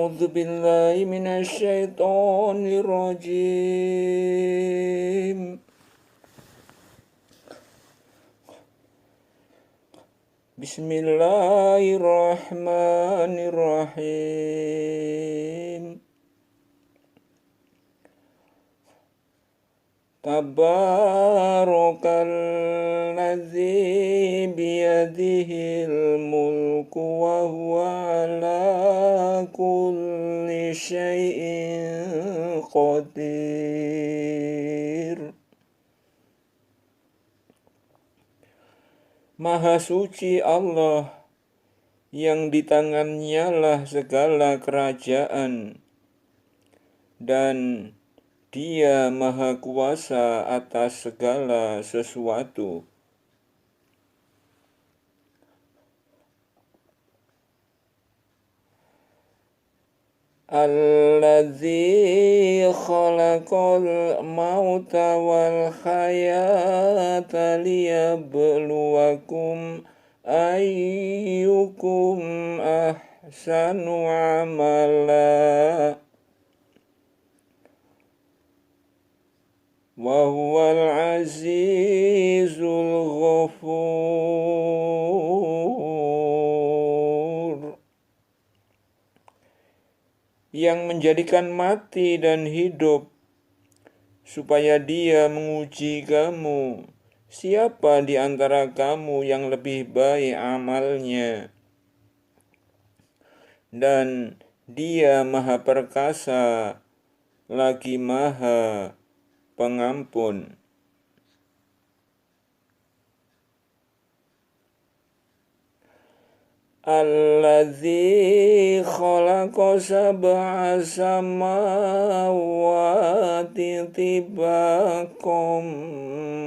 أعوذ بالله من الشيطان الرجيم. بسم الله الرحمن الرحيم. Tabarakalladzi biyadihil mulku wa huwa ala kulli syai'in qadir. Maha suci Allah yang di tangannya lah segala kerajaan, dan Dia maha kuasa atas segala sesuatu. Alladzi khalaqal mauta wal hayata liyabluwakum ayyukum ahsanu amala wa huwal azizul ghafur. Yang menjadikan mati dan hidup supaya Dia menguji kamu, siapa di antara kamu yang lebih baik amalnya. Dan Dia maha perkasa lagi maha pengampun. Alladzi khalaqa sab'a samawati tibaqam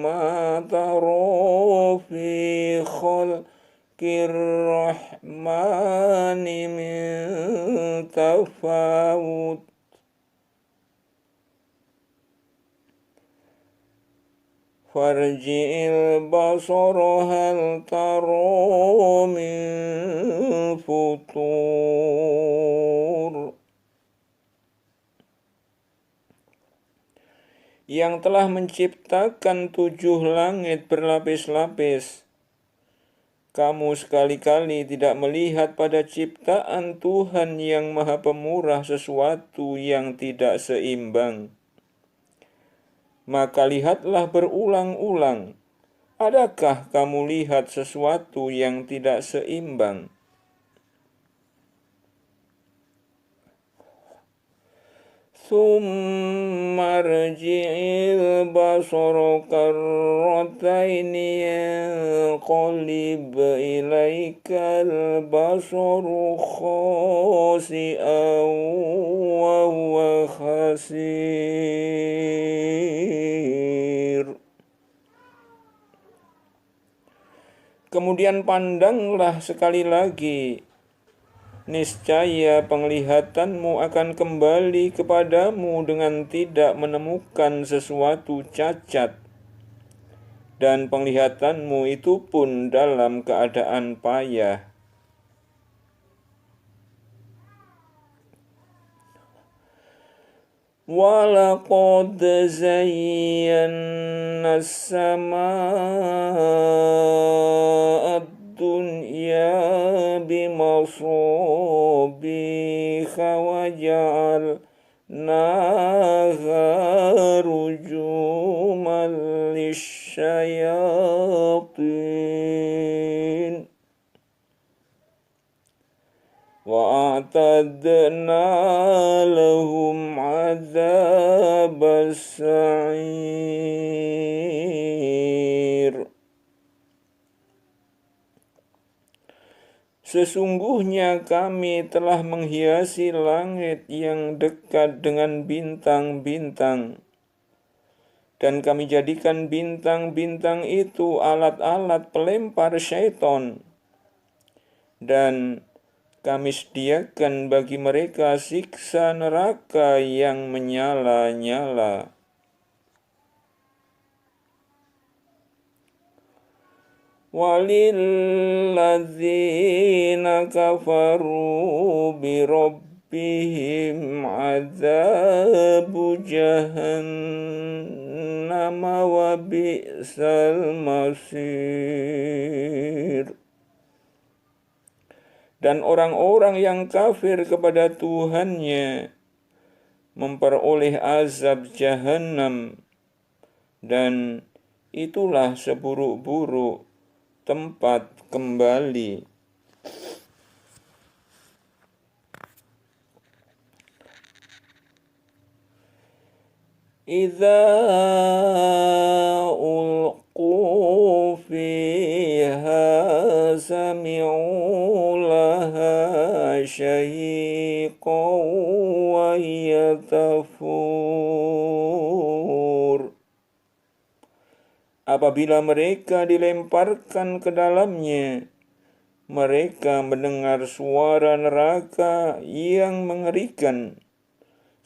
ma tara fi khalqir rahmani min tafawut. Farji'il basara hal tara min futur. Yang telah menciptakan 7 langit berlapis-lapis, kamu sekali-kali tidak melihat pada ciptaan Tuhan yang maha pemurah sesuatu yang tidak seimbang. Maka lihatlah berulang-ulang, adakah kamu lihat sesuatu yang tidak seimbang? Tsumma rji'il basara karrataini yanqalib ilaikal basaru khasi'an wa huwa khasir. Kemudian pandanglah sekali lagi, niscaya penglihatanmu akan kembali kepadamu dengan tidak menemukan sesuatu cacat, dan penglihatanmu itu pun dalam keadaan payah. Walaqad zayyana as-samaa'a ad-dunya bimasabikha wa ja'alnaha rujuman lisyayatin wa a'tadna lahum 'adzabas sa'ir. Sesungguhnya kami telah menghiasi langit yang dekat dengan bintang-bintang, dan kami jadikan bintang-bintang itu alat-alat pelempar syaitan, dan kami sediakan bagi mereka siksa neraka yang menyala-nyala. Walilladzina kafaru birabbihim bihim adzabu jahannam wa bi'sal masir. Dan orang-orang yang kafir kepada Tuhannya memperoleh azab jahannam, dan itulah seburuk-buruk tempat kembali. Idza ulqu fiha sami'u laha syahiqan wa yatafur. Apabila mereka dilemparkan ke dalamnya, mereka mendengar suara neraka yang mengerikan,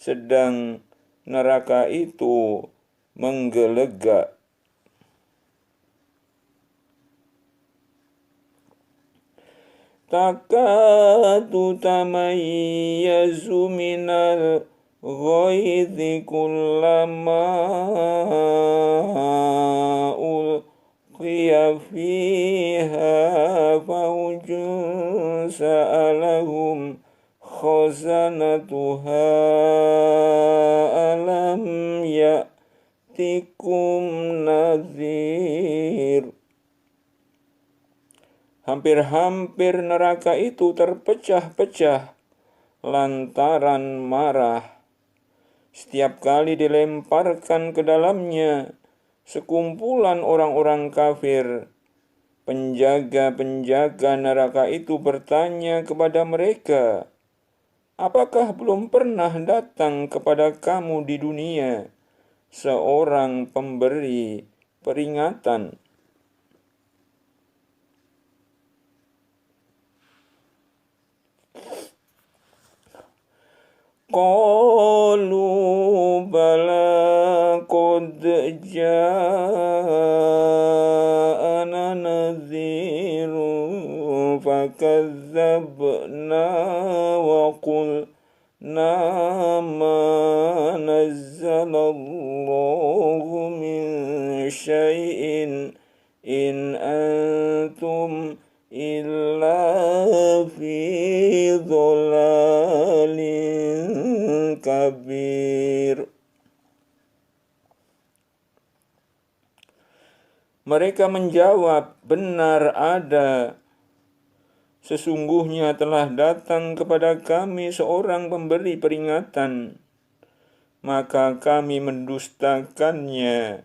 sedang neraka itu menggelegak. Takadu tamayyazu minal ghaidhi kullama ulqiya fiha fawjun sa'alahum khazanatuha alam ya'tikum nadhir. Hampir-hampir neraka itu terpecah-pecah lantaran marah. Setiap kali dilemparkan ke dalamnya sekumpulan orang-orang kafir, penjaga-penjaga neraka itu bertanya kepada mereka, "Apakah belum pernah datang kepada kamu di dunia seorang pemberi peringatan?" Qalu bala qad ja'ana nadhirun fakazzabna wa qulna ma nazzalallahu min syai'in in antum illa fi dhalalin kabir. Mereka menjawab, "Benar ada. Sesungguhnya telah datang kepada kami seorang pemberi peringatan, maka kami mendustakannya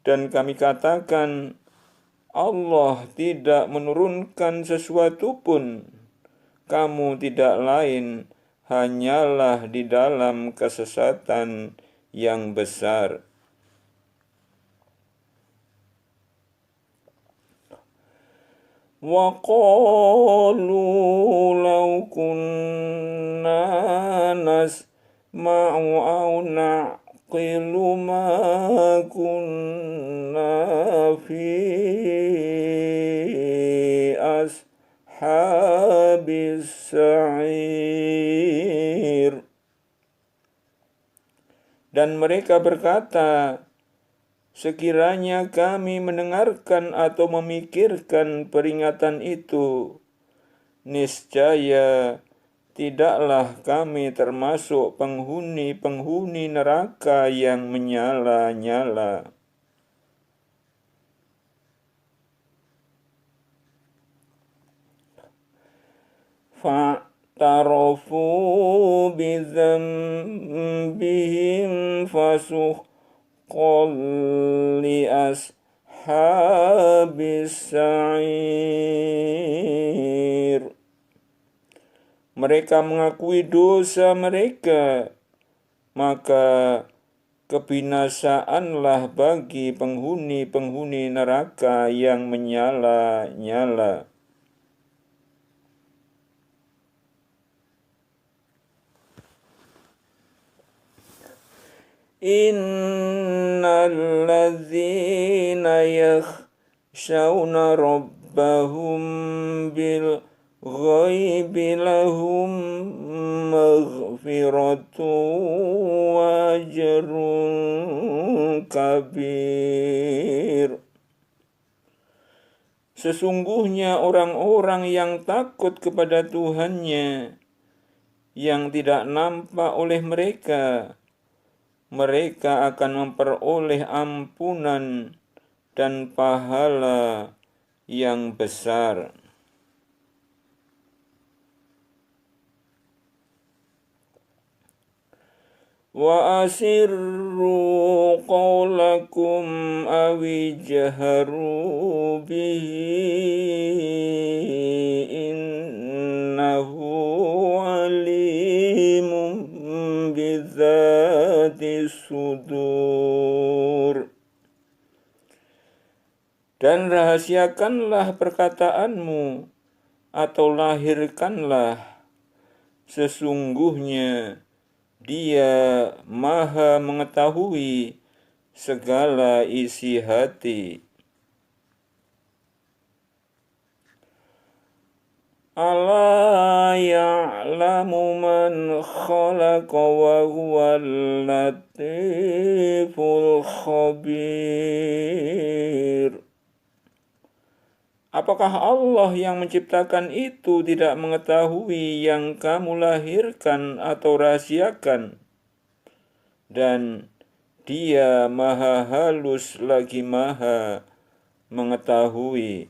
dan kami katakan, Allah tidak menurunkan sesuatu pun. Kamu tidak lain hanyalah di dalam kesesatan yang besar." Wa qalu law kunna nasma'u aw na'qilu ma kunna fi ashabis sa'ir. Dan mereka berkata, sekiranya kami mendengarkan atau memikirkan peringatan itu, niscaya tidaklah kami termasuk penghuni-penghuni neraka yang menyala-nyala. Fa'tarafu bidzambihim fasuhqan li ashabis sa'ir. Mereka mengakui dosa mereka, maka kebinasaanlah bagi penghuni-penghuni neraka yang menyala-nyala. Innal ladzina yakhshawna rabbahum bil ghaibi lahum Sesungguhnya orang-orang yang takut kepada Tuhannya, yang tidak nampak oleh mereka, mereka akan memperoleh ampunan dan pahala yang besar. Wa asirru qawlakum awi jaharu bihi innahu alimun bidzati sudur. Dan rahasiakanlah perkataanmu atau lahirkanlah, sesungguhnya Dia Maha mengetahui segala isi hati. Ala ya'lamu man khalaqa wa huwal latiful khabir. Apakah Allah yang menciptakan itu tidak mengetahui yang kamu lahirkan atau rahasiakan? Dan Dia Maha halus lagi Maha mengetahui.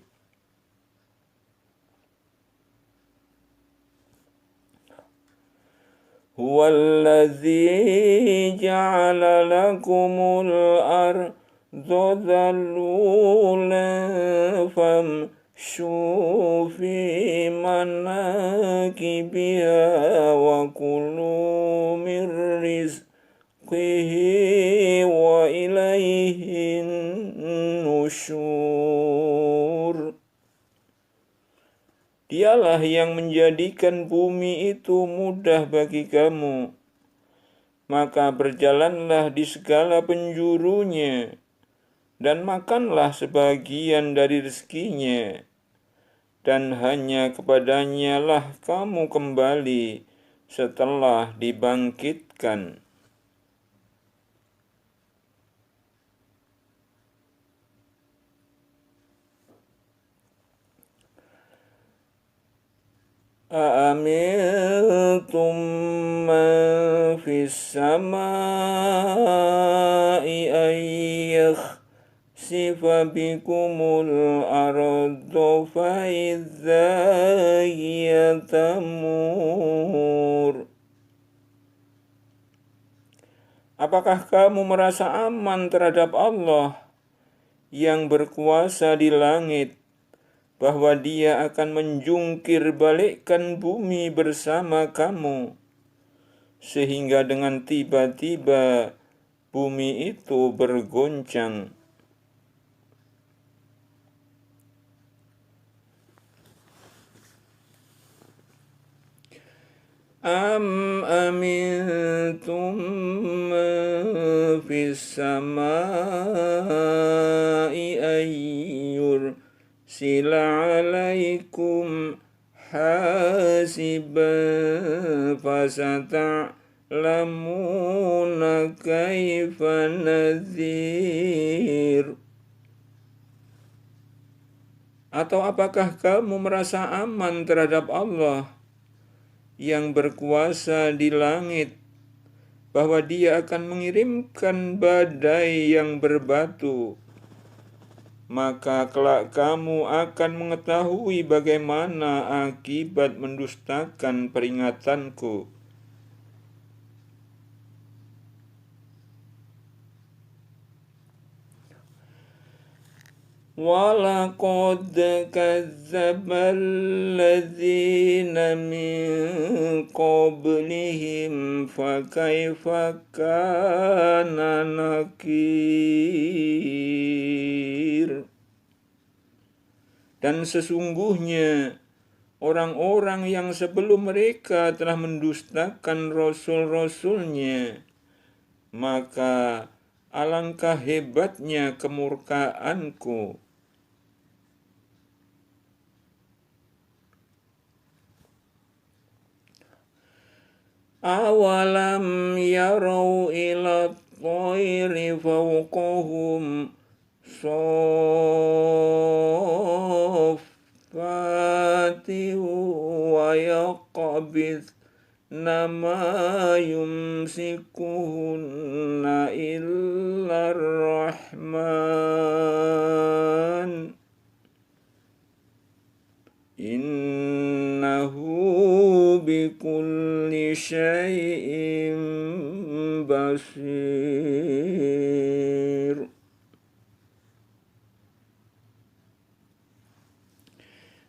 Huwallazi ja'ala lakumul ardha dhalulan famshu fi manakibiha wa kulu min rizqihi wa ilaihin nusyur. Dialah yang menjadikan bumi itu mudah bagi kamu, maka berjalanlah di segala penjurunya, dan makanlah sebagian dari rezekinya, dan hanya kepadanya lah kamu kembali setelah dibangkitkan. Aamintum man fis samai an yakhsifa bikumul arda fa idza hiya tamur. Apakah kamu merasa aman terhadap Allah yang berkuasa di langit, bahwa Dia akan menjungkir balikkan bumi bersama kamu, sehingga dengan tiba-tiba bumi itu bergoncang. Am amintum man fis samai ayyur sila alaikum hasiban fasata'lamuna kaifa nadhir. Atau apakah kamu merasa aman terhadap Allah yang berkuasa di langit, bahwa Dia akan mengirimkan badai yang berbatu? Maka kelak kamu akan mengetahui bagaimana akibat mendustakan peringatanku. Walaqad kadzdzaba alladzina min qablihim fakaifa kana nakir. Dan sesungguhnya orang-orang yang sebelum mereka telah mendustakan rasul-rasulnya, maka alangkah hebatnya kemurkaanku. Awalam yarau ila tayri fawqahum nama yumsikuhunna illa rahman innahu bikulli syai'in basir.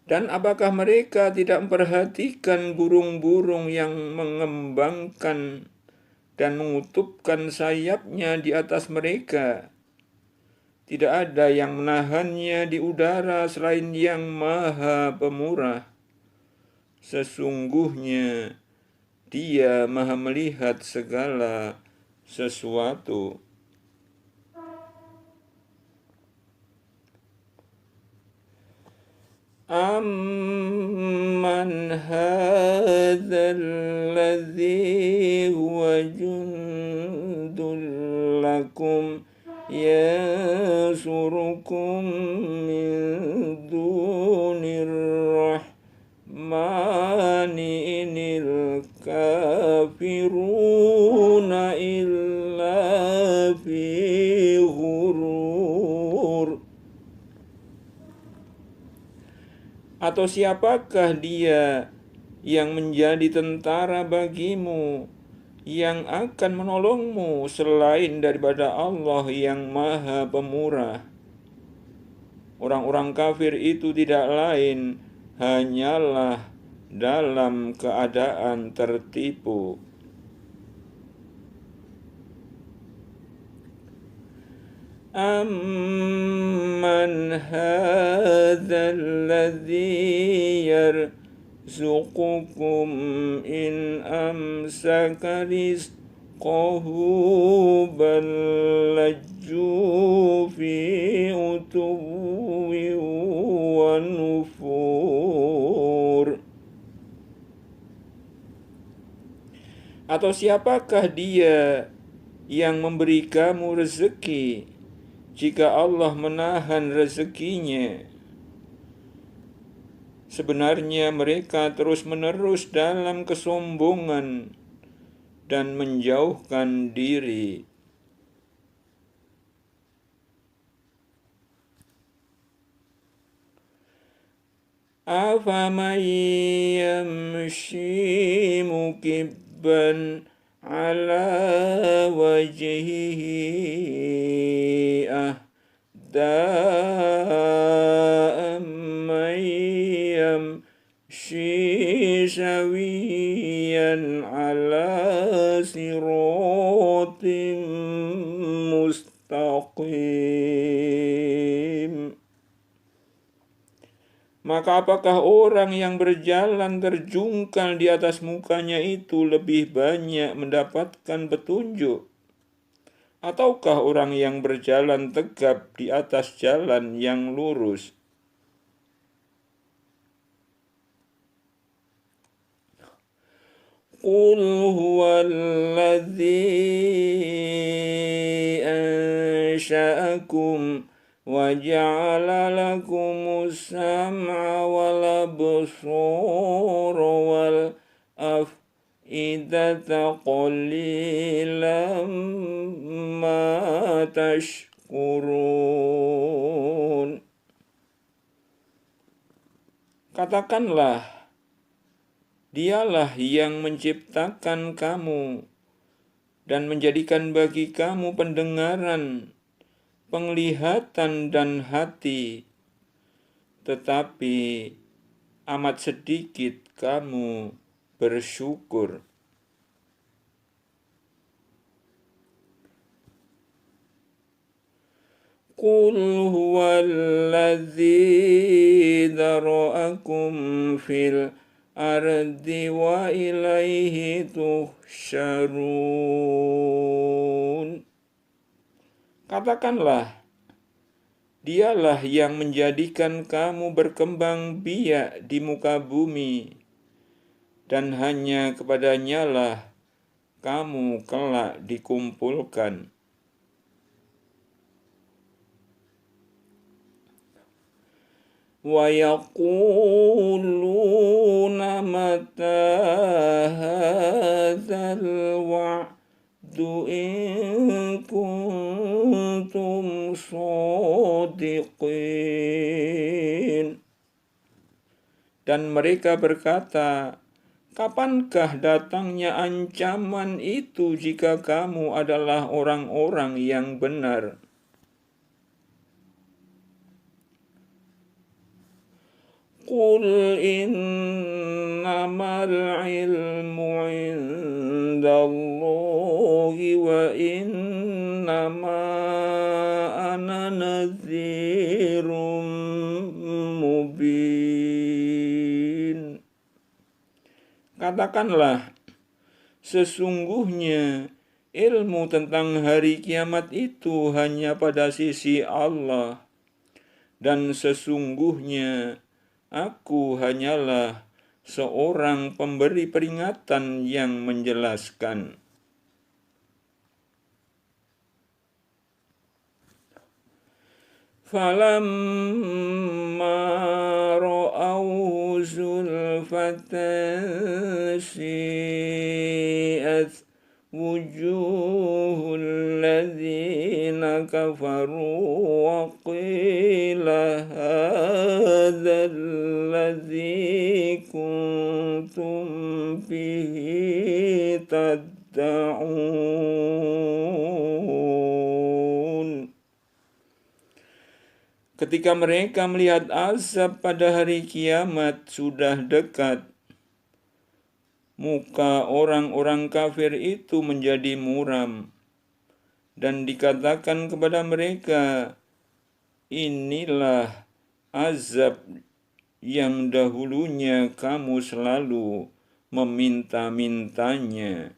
Dan apakah mereka tidak memperhatikan burung-burung yang mengembangkan dan mengutupkan sayapnya di atas mereka? Tidak ada yang menahannya di udara selain Yang Maha Pemurah. Sesungguhnya Dia Maha melihat segala sesuatu. Amman hadzal ladzi huwa jundul lakum yansurukum min dunir rahmani inil kafiruna illa fi ghurur. Atau siapakah Dia yang menjadi tentara bagimu, yang akan menolongmu selain daripada Allah yang Maha Pemurah? Orang-orang kafir itu tidak lain hanyalah dalam keadaan tertipu. Amman hadzal ladzi yarzuqukum in amsaka rizqahu bal lajju fi utuwwi wa nufur. Atau siapakah Dia yang memberi kamu rezeki jika Allah menahan rezekinya? Sebenarnya mereka terus-menerus dalam kesombongan dan menjauhkan diri. Afaman yamshi mukibban ala wajhihi ahda amman yamshi sawiyan ala siratin mustaqim. Maka apakah orang yang berjalan terjungkal di atas mukanya itu lebih banyak mendapatkan petunjuk? Ataukah orang yang berjalan tegap di atas jalan yang lurus? Qul huwallazi ansha'akum wa ja'ala lakumus sam'a wal absara wal af'idata qalilan ma tashkurun. Katakanlah, Dialah yang menciptakan kamu dan menjadikan bagi kamu pendengaran, penglihatan dan hati, tetapi amat sedikit kamu bersyukur. Qul huwallazi dzara'akum fil ardi wa ilaihi tuhsyarun. Katakanlah, Dialah yang menjadikan kamu berkembang biak di muka bumi, dan hanya kepadanya-lah kamu kelak dikumpulkan. Wa yaquluna mata Dan mereka berkata, kapankah datangnya ancaman itu jika kamu adalah orang-orang yang benar? Qul innamal ilmu indallahi wa innama ana nadhirum mubin. Katakanlah, sesungguhnya ilmu tentang hari kiamat itu hanya pada sisi Allah, dan sesungguhnya aku hanyalah seorang pemberi peringatan yang menjelaskan. Falamma ra'awhu zulfatan si'at wujuhul ladzina kafaru wa qila hadzal ladzi kuntum bihi tad'un. Ketika mereka melihat azab pada hari kiamat sudah dekat, muka orang-orang kafir itu menjadi muram, dan dikatakan kepada mereka, inilah azab yang dahulunya kamu selalu meminta-mintanya.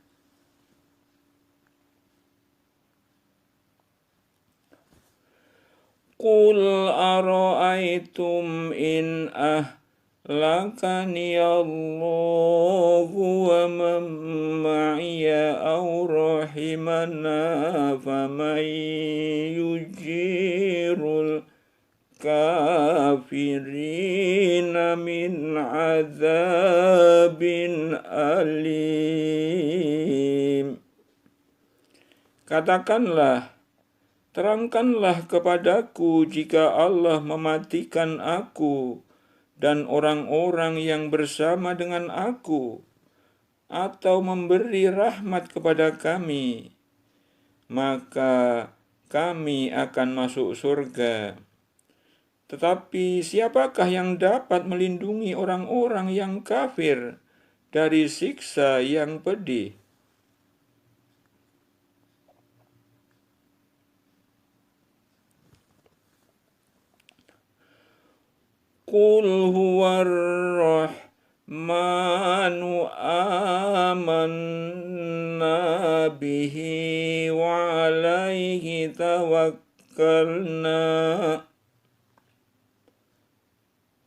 Qul ara'aytum in ahlakani Allahu wa man ma'iya aw rahimana faman yujirul kafirina min azabin alim. Katakanlah, terangkanlah kepadaku jika Allah mematikan aku dan orang-orang yang bersama dengan aku, atau memberi rahmat kepada kami, maka kami akan masuk surga. Tetapi siapakah yang dapat melindungi orang-orang yang kafir dari siksa yang pedih? Qul huwar rahmanu amanna bihi wa alaihi tawakkalna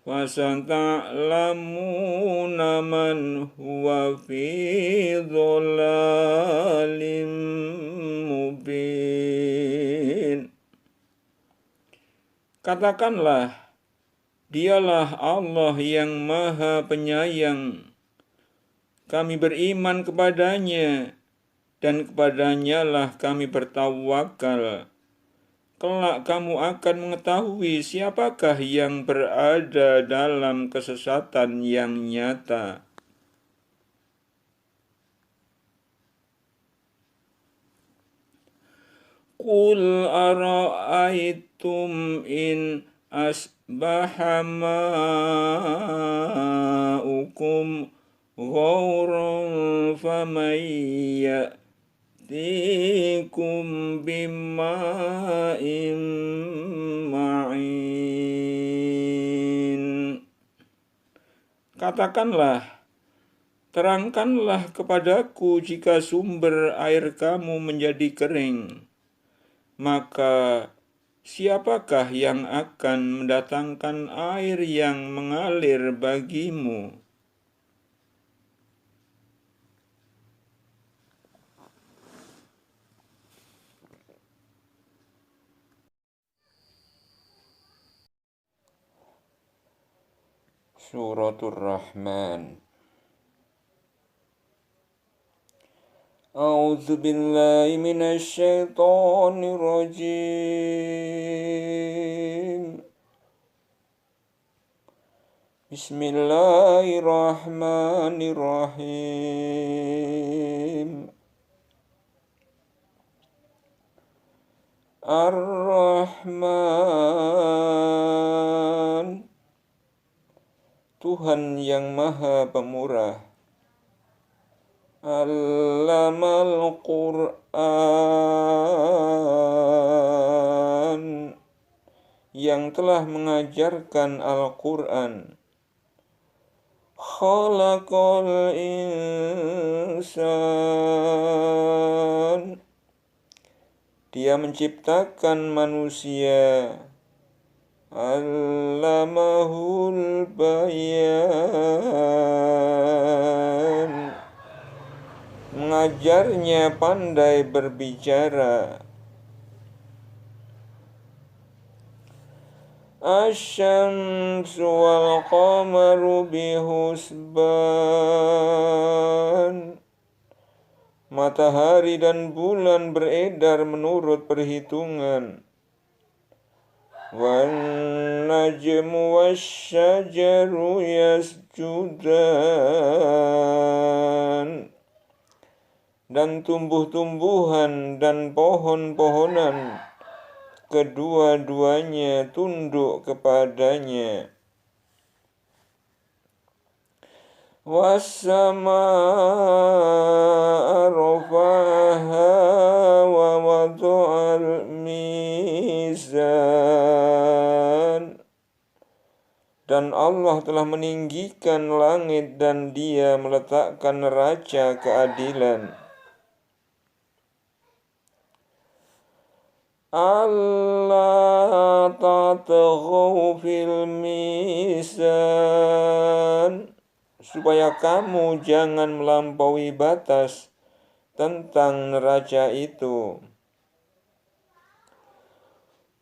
fasata'lamuna man huwa fi dhalalim mubin. Katakanlah, dialah Allah yang Maha Penyayang. Kami beriman kepadanya, dan kepadanya lah kami bertawakal. Kelak kamu akan mengetahui siapakah yang berada dalam kesesatan yang nyata. Qul ara'aytum in asbaha ma'ukum ghauran faman ya'tikum bima'in ma'in. Katakanlah, terangkanlah kepadaku jika sumber air kamu menjadi kering, maka siapakah yang akan mendatangkan air yang mengalir bagimu? Suratul Rahman. A'udzu billahi minasy syaithanir rajim. Bismillahirrahmanirrahim. Ar-Rahman, Tuhan yang Maha Pemurah. Allamal Qur'an, yang telah mengajarkan Al-Quran. Khalaqal insan, Dia menciptakan manusia. Allamahul bayan, mengajarnya pandai berbicara. Asy-syamsu wal qamaru bihusban, matahari dan bulan beredar menurut perhitungan. Wan najmu wasyajaru yasjudan, dan tumbuh-tumbuhan dan pohon-pohonan kedua-duanya tunduk kepadanya. Was-samaa'a rafa'aha wa wada'al mizan, dan Allah telah meninggikan langit dan Dia meletakkan neraca keadilan. Allah tatghaw fil mizan, supaya kamu jangan melampaui batas tentang neraca itu.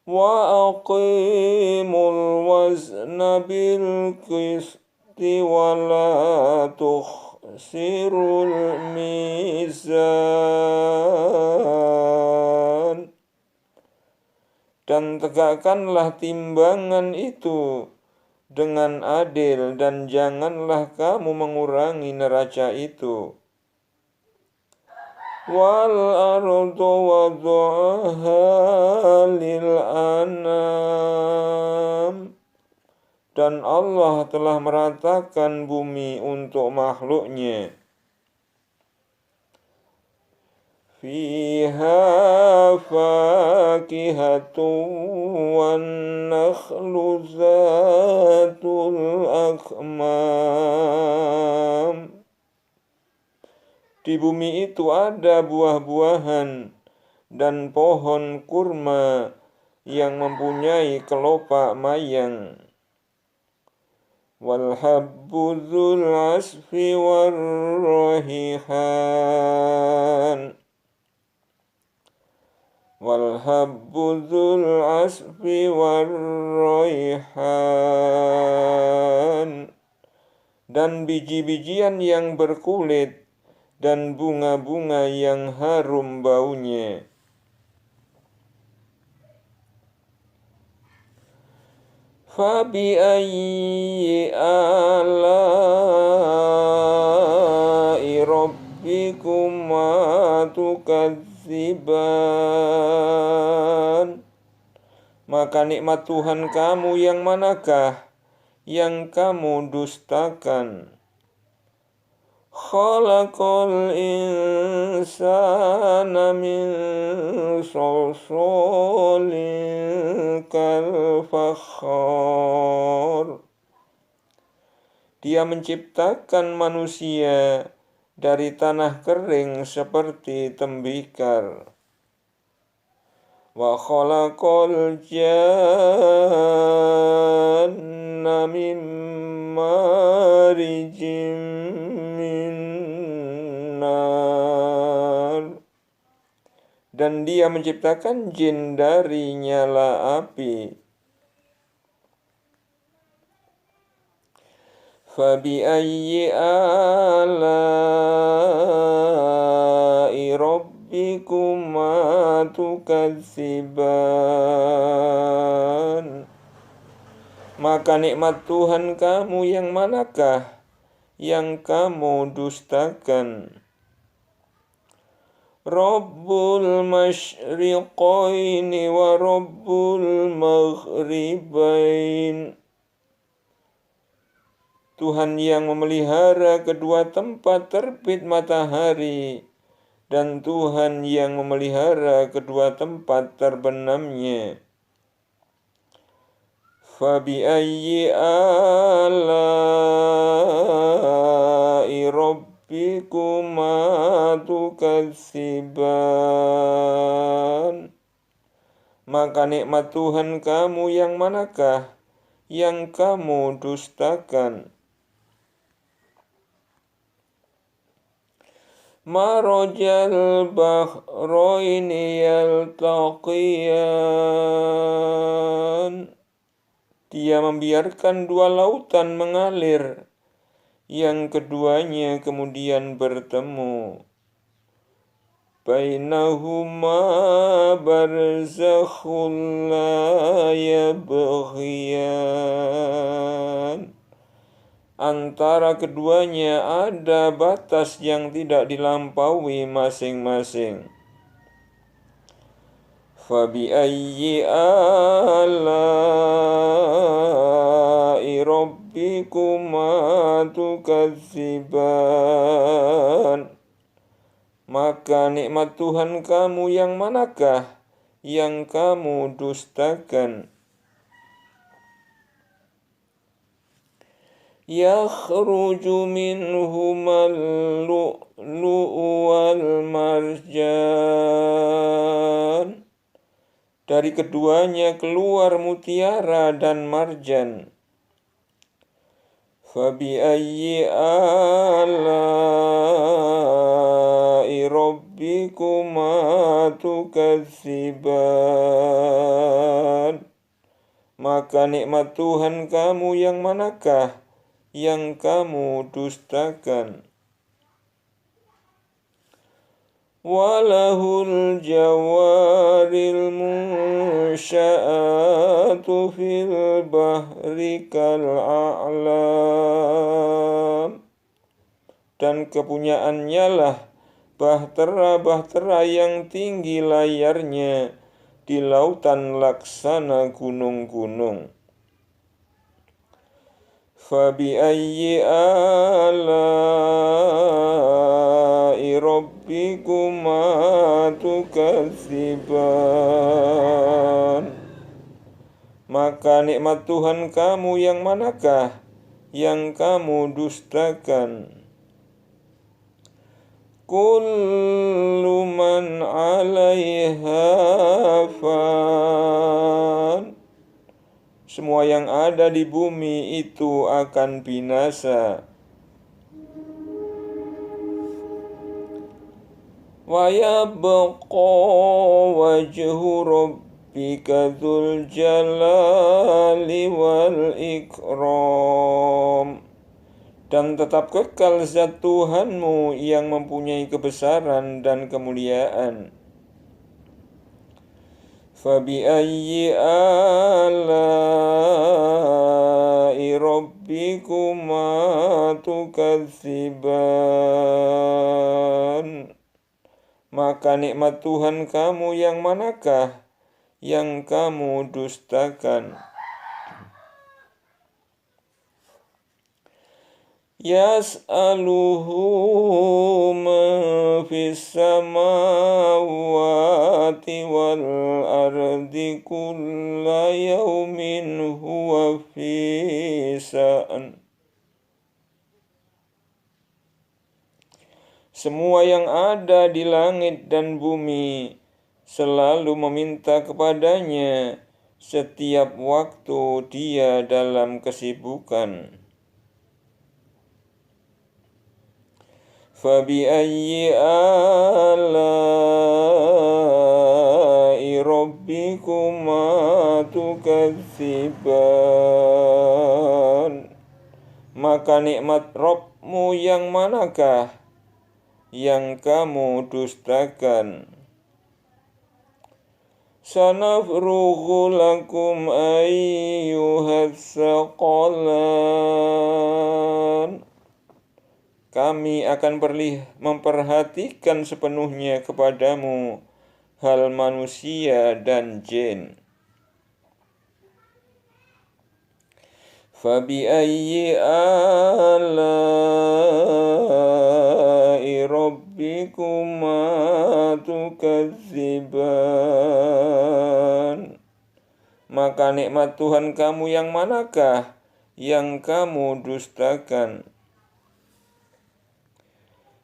Wa aqimul wazna bil qisti wa la tukhsirul mizan, dan tegakkanlah timbangan itu dengan adil, dan janganlah kamu mengurangi neraca itu. Wal ardu wada'aha lil anam, dan Allah telah meratakan bumi untuk makhluknya. Fiha fakihatun wan nakhlu zatul akmam, di bumi itu ada buah-buahan dan pohon kurma yang mempunyai kelopak mayang. Wal habbu dzul asfi war raihan, wal habbu dzul asfi war raihan, dan biji-bijian yang berkulit dan bunga-bunga yang harum baunya. Fabi ayyi ala'i rabbikuma tukadziban, maka nikmat Tuhan kamu yang manakah yang kamu dustakan? Khalaqal insana min salsalin kal fakhar, Dia menciptakan manusia dari tanah kering seperti tembikar. Wa khalaqal janna min marijim min nar, dan Dia menciptakan jin dari nyala api. Fabi ayyi ala'i rabbikuma tukadziban, Maka nikmat Tuhan kamu yang manakah yang kamu dustakan? Rabbul masyriqaini wa Rabbul maghribain. Tuhan yang memelihara kedua tempat terbit matahari dan Tuhan yang memelihara kedua tempat terbenamnya. Fabi'ayyi ala'i rabbikuma tukadziban. Maka nikmat Tuhan kamu yang manakah yang kamu dustakan? Marajal bahraini yaltaqiyan. Dia membiarkan dua lautan mengalir, yang keduanya kemudian bertemu. Bainahuma barzakhun la yabghiyan. Antara keduanya ada batas yang tidak dilampaui masing-masing. Fabi'ayyi ala'i rabbikuma tukadziban. Maka nikmat Tuhan kamu yang manakah yang kamu dustakan? Yakhruju minhumal lu'lu'u wal marjan. Dari keduanya keluar mutiara dan marjan. Fabi'ayyi ala'i rabbikuma tukadziban. Maka nikmat Tuhan kamu yang manakah yang kamu dustakan? Walahul jawaril munsya'atu fil bahri kal'a'lam. Dan kepunyaannya lah bahtera-bahtera yang tinggi layarnya di lautan laksana gunung-gunung. Fabi'ayyi ala'i rabbikuma tukadziban. Maka nikmat Tuhan kamu yang manakah yang kamu dustakan? Kullu man 'alaiha fan. Semua yang ada di bumi itu akan binasa. Wa yabqa wajhu rabbika dzul jalali wal ikram. Dan tetap kekal zat Tuhanmu yang mempunyai kebesaran dan kemuliaan. Fabi'ayyi ala'i rabbikuma tukadziban. Maka nikmat Tuhan kamu yang manakah yang kamu dustakan? Yas'aluhu man fis samawati wal ardi kulla yawmin huwa fi sa'an. Semua yang ada di langit dan bumi selalu meminta kepadanya, setiap waktu dia dalam kesibukan. Fabi'ayyi ala'i rabbikuma tukadziban. Maka nikmat Rabbmu yang manakah yang kamu dustakan? Sanafrughu lakum ayyuhas saqalan. Kami akan memperhatikan sepenuhnya kepadamu hal manusia dan jin. Fabi'ayyi ala'i rabbikuma tukadziban. Maka nikmat Tuhan kamu yang manakah yang kamu dustakan?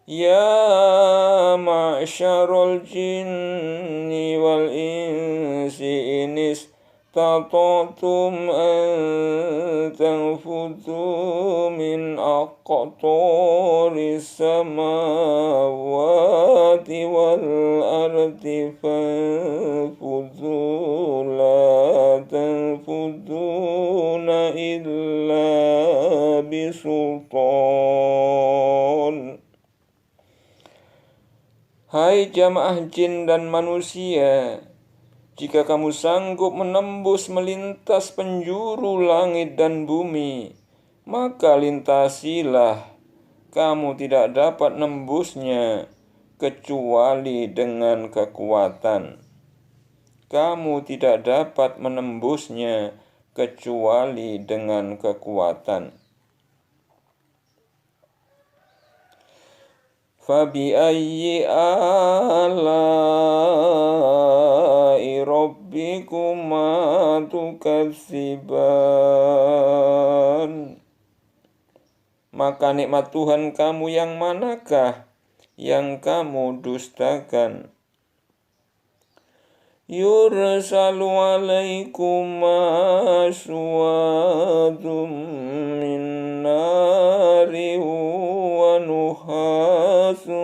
Ya ma'syarul jinni wal insi inis tata'tum an tanfudhu min aqtaris samawati wal ardi fanfudhu la tanfudhuna illa bisultan. Hai jamaah jin dan manusia, jika kamu sanggup menembus melintas penjuru langit dan bumi, maka lintasilah. Kamu tidak dapat nembusnya kecuali dengan kekuatan. Kamu tidak dapat menembusnya kecuali dengan kekuatan. Fabi'ayyi ala'i rabbikuma tukadziban. Maka nikmat Tuhan kamu yang manakah yang kamu dustakan? Yursalu alaikuma suwadum min nari wa nuhasun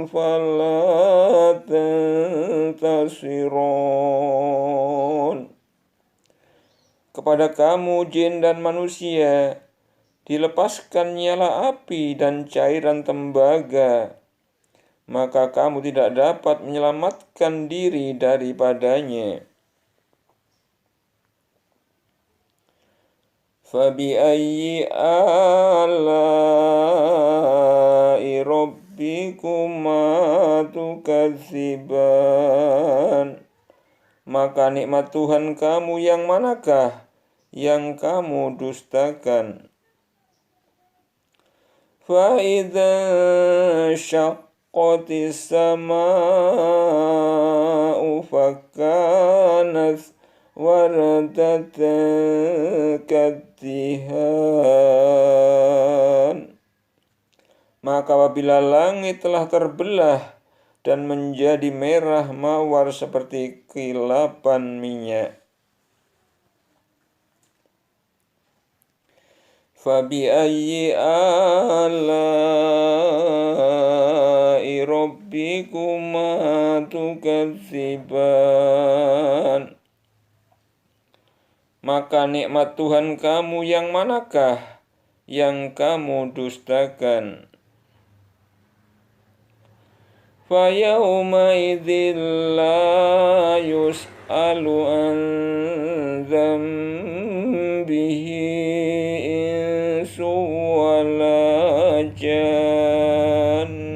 fala tantasiron. Kepada kamu jin dan manusia dilepaskan nyala api dan cairan tembaga, maka kamu tidak dapat menyelamatkan diri daripadanya. Fabi'ayyi ala'i rabbikuma tukadziban. Maka nikmat Tuhan kamu yang manakah yang kamu dustakan? Fa'idza syaqqatis sama'u fakanat wardatan kaddihan. Maka apabila langit telah terbelah dan menjadi merah mawar seperti kilapan minyak. Fabi'ayyi ala'i rabbikuma tukadziban. Maka nikmat Tuhan kamu yang manakah yang kamu dustakan? Fayawma idzil la yus'alu an dzambihi insu wala jan.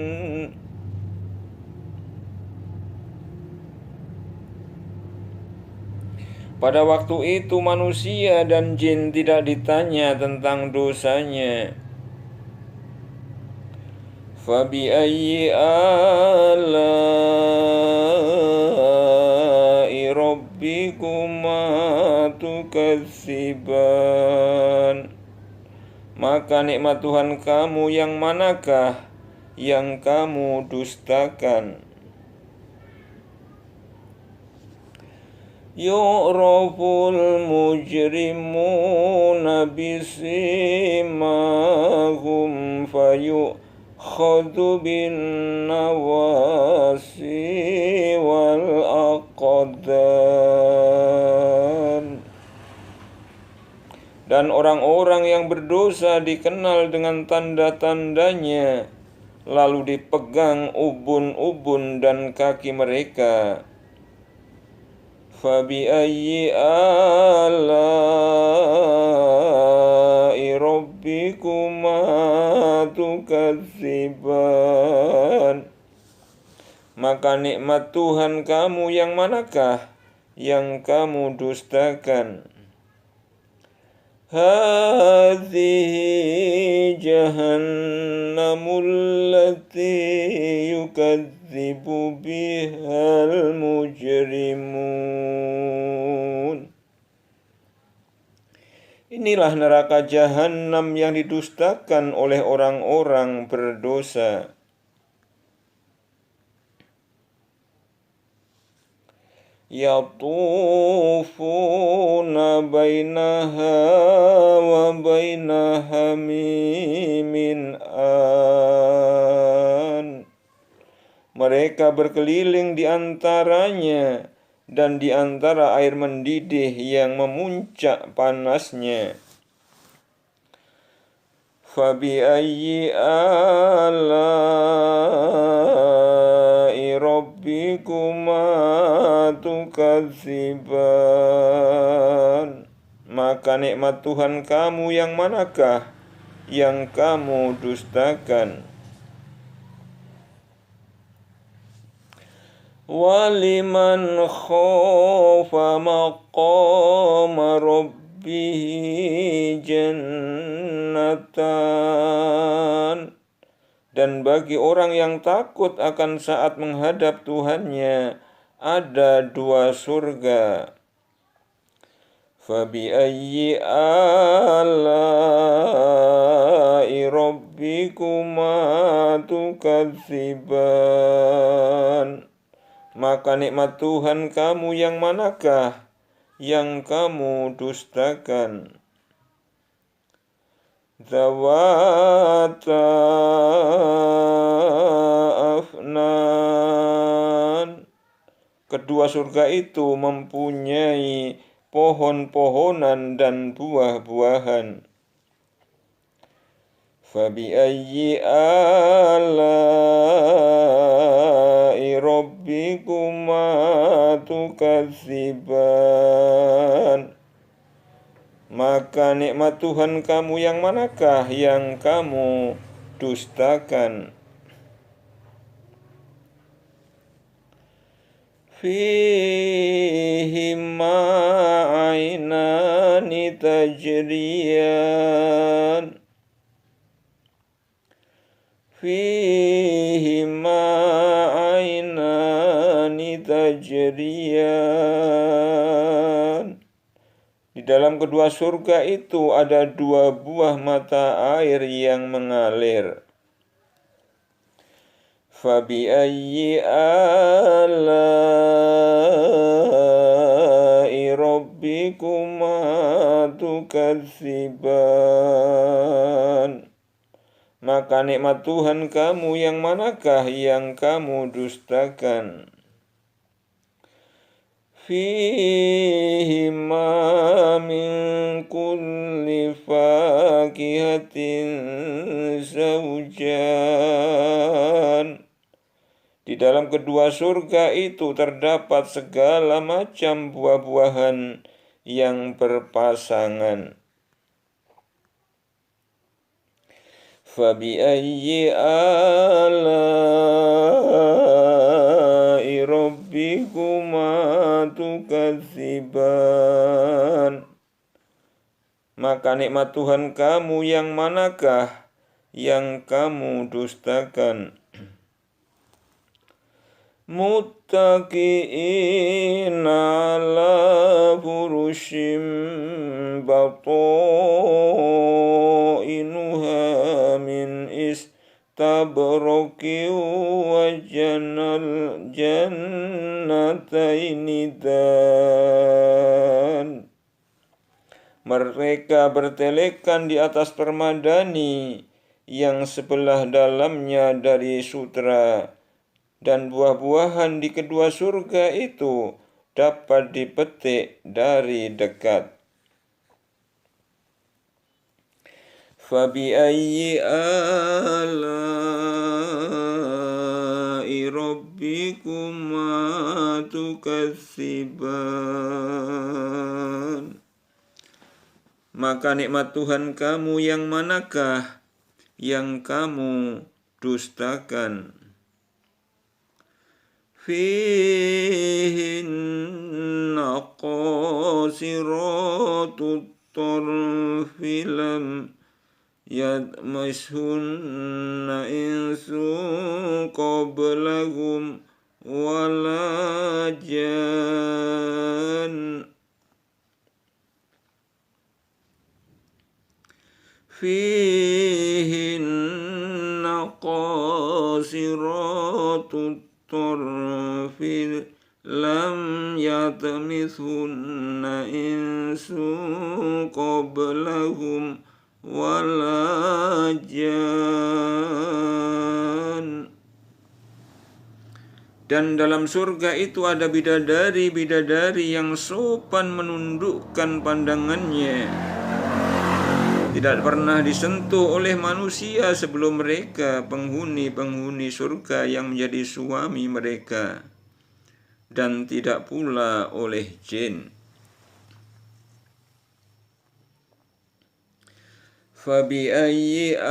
Pada waktu itu manusia dan jin tidak ditanya tentang dosanya. Fabi'ayyi ala'i rabbikuma tukadziban. Maka nikmat Tuhan kamu yang manakah yang kamu dustakan? Yu'raful mujrimuna bisimahum fayu'khadhu bin nawasi wal aqdam. Dan orang-orang yang berdosa dikenal dengan tanda-tandanya, lalu dipegang ubun-ubun dan kaki mereka. Fabi'ayyi ala'i rabbikuma tukadziban. Maka nikmat Tuhan kamu yang manakah yang kamu dustakan? Hadhihi jahannamul lati yukadzibu bihal mujrimun. Inilah neraka Jahannam yang didustakan oleh orang-orang berdosa. Yatufuna bainaha wa baina hamimin an. Mereka berkeliling di antaranya dan di antara air mendidih yang memuncak panasnya. Fabi'ayyi ala'i rabbikuma tukadziban. Maka nikmat Tuhan kamu yang manakah yang kamu dustakan? Waliman khafa maqama rabbihi jannatan. Dan bagi orang yang takut akan saat menghadap Tuhannya ada 2 surga. Fabi'ayyi ala'i rabbikuma tukadziban. Maka nikmat Tuhan kamu yang manakah yang kamu dustakan? Zawata afnan. Kedua surga itu mempunyai pohon-pohonan dan buah-buahan. Fabi'ayyi ala'i rabbikuma tukadziban. Maka nikmat Tuhan kamu yang manakah yang kamu dustakan? Fihima ainani tajriyan. Fihima ainani tajriyan. Di dalam kedua surga itu ada 2 buah mata air yang mengalir. Fabi'ayyi ala'i rabbikuma tukadziban. Maka nikmat Tuhan kamu yang manakah yang kamu dustakan? Fihima min kulli fakihatin zawjan. Di dalam kedua surga itu terdapat segala macam buah-buahan yang berpasangan. Fabi'ayyi ala'i rabbikuma tukadziban. Maka nikmat Tuhan kamu yang manakah yang kamu dustakan? Muttaqi'ina ala furushim bata'inuha min istabraqi wa jannataini dan. Mereka bertelekan di atas permadani yang sebelah dalamnya dari sutra, dan buah-buahan di kedua surga itu dapat dipetik dari dekat. Fabi'ayyi ala'i rabbikuma tukadziban. Maka nikmat Tuhan kamu yang manakah yang kamu dustakan? Fihinna qasiratut tarfi lam yatmashunna insun qablahum wala jan. Fihinna qasiratut tarfi lam yatmithunna insun qablahum wala jan. Dan dalam surga itu ada bidadari-bidadari yang sopan menundukkan pandangannya, tidak pernah disentuh oleh manusia sebelum mereka, penghuni-penghuni surga yang menjadi suami mereka, dan tidak pula oleh jin. Fabi'ayyi ala'i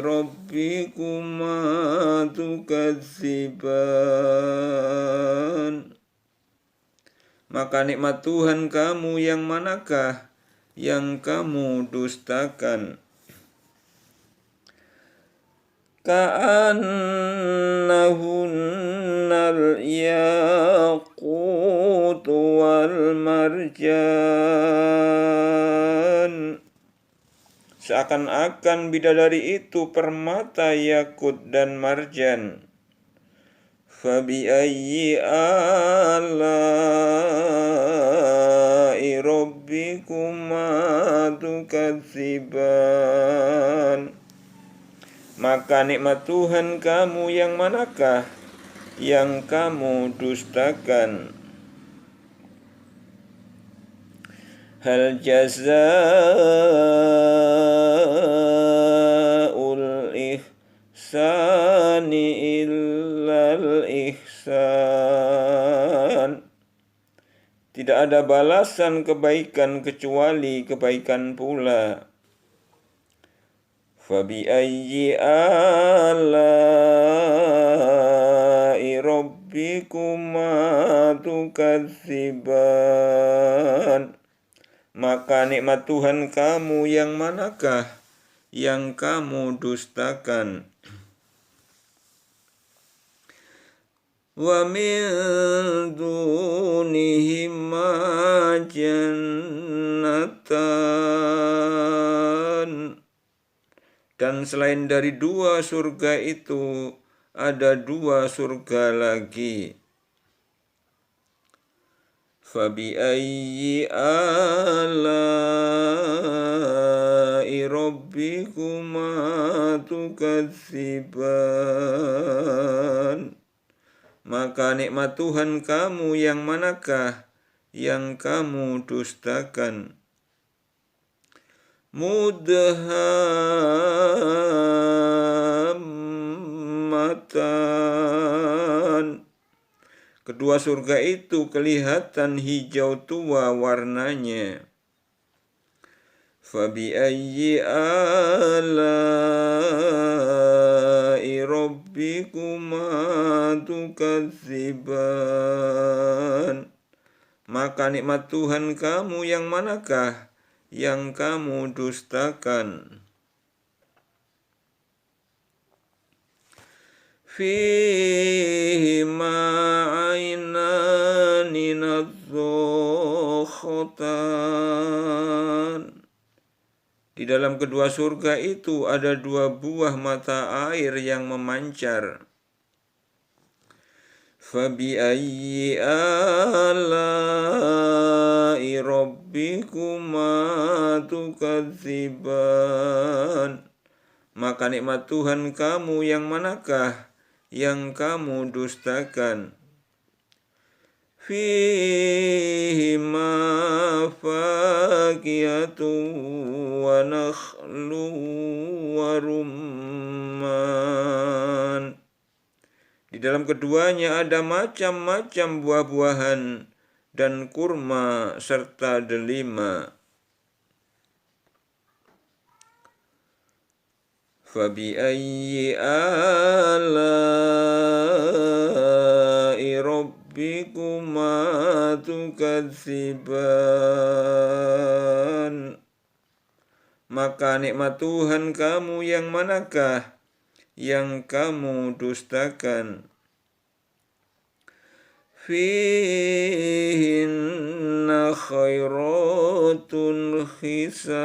rabbikuma tukadziban. Maka nikmat Tuhan kamu yang manakah yang kamu dustakan? Ka'annahunnal yaqut wal marjan. Seakan-akan bidadari itu permata yakut dan marjan. Fabi'ayyi ala'i rabbikuma tukadziban. Maka nikmat Tuhan kamu yang manakah yang kamu dustakan? Hal jazaa'ul ihsani illal ihsan. Tidak ada balasan kebaikan kecuali kebaikan pula. Fabi'ayyi ala'i rabbikuma tukadziban. Maka nikmat Tuhan kamu yang manakah yang kamu dustakan? Wa min dunihima jannatan. Dan selain dari dua surga itu, ada dua surga lagi. Fabi'ayyi ala'i rabbikuma tukadziban. Maka nikmat Tuhan kamu yang manakah yang kamu dustakan? Mudhammatan. Kedua surga itu kelihatan hijau tua warnanya. Fabi'ayyi ala'i rabbikuma tukadziban. Maka nikmat Tuhan kamu yang manakah yang kamu dustakan? Fihima ainani nadzakhatan. Di dalam kedua surga itu ada dua buah mata air yang memancar. Fabi'ayyi ala'i rabbikuma tukadziban. Maka nikmat Tuhan kamu yang manakah yang kamu dustakan? Fihima fakihatun wa nakhlu wa rumman. Di dalam keduanya ada macam-macam buah-buahan dan kurma serta delima. Fabi'ayyi ala'i rabbikuma tukadziban. Maka nikmat Tuhan kamu yang manakah yang kamu dustakan? Fihinna khairatun hisan.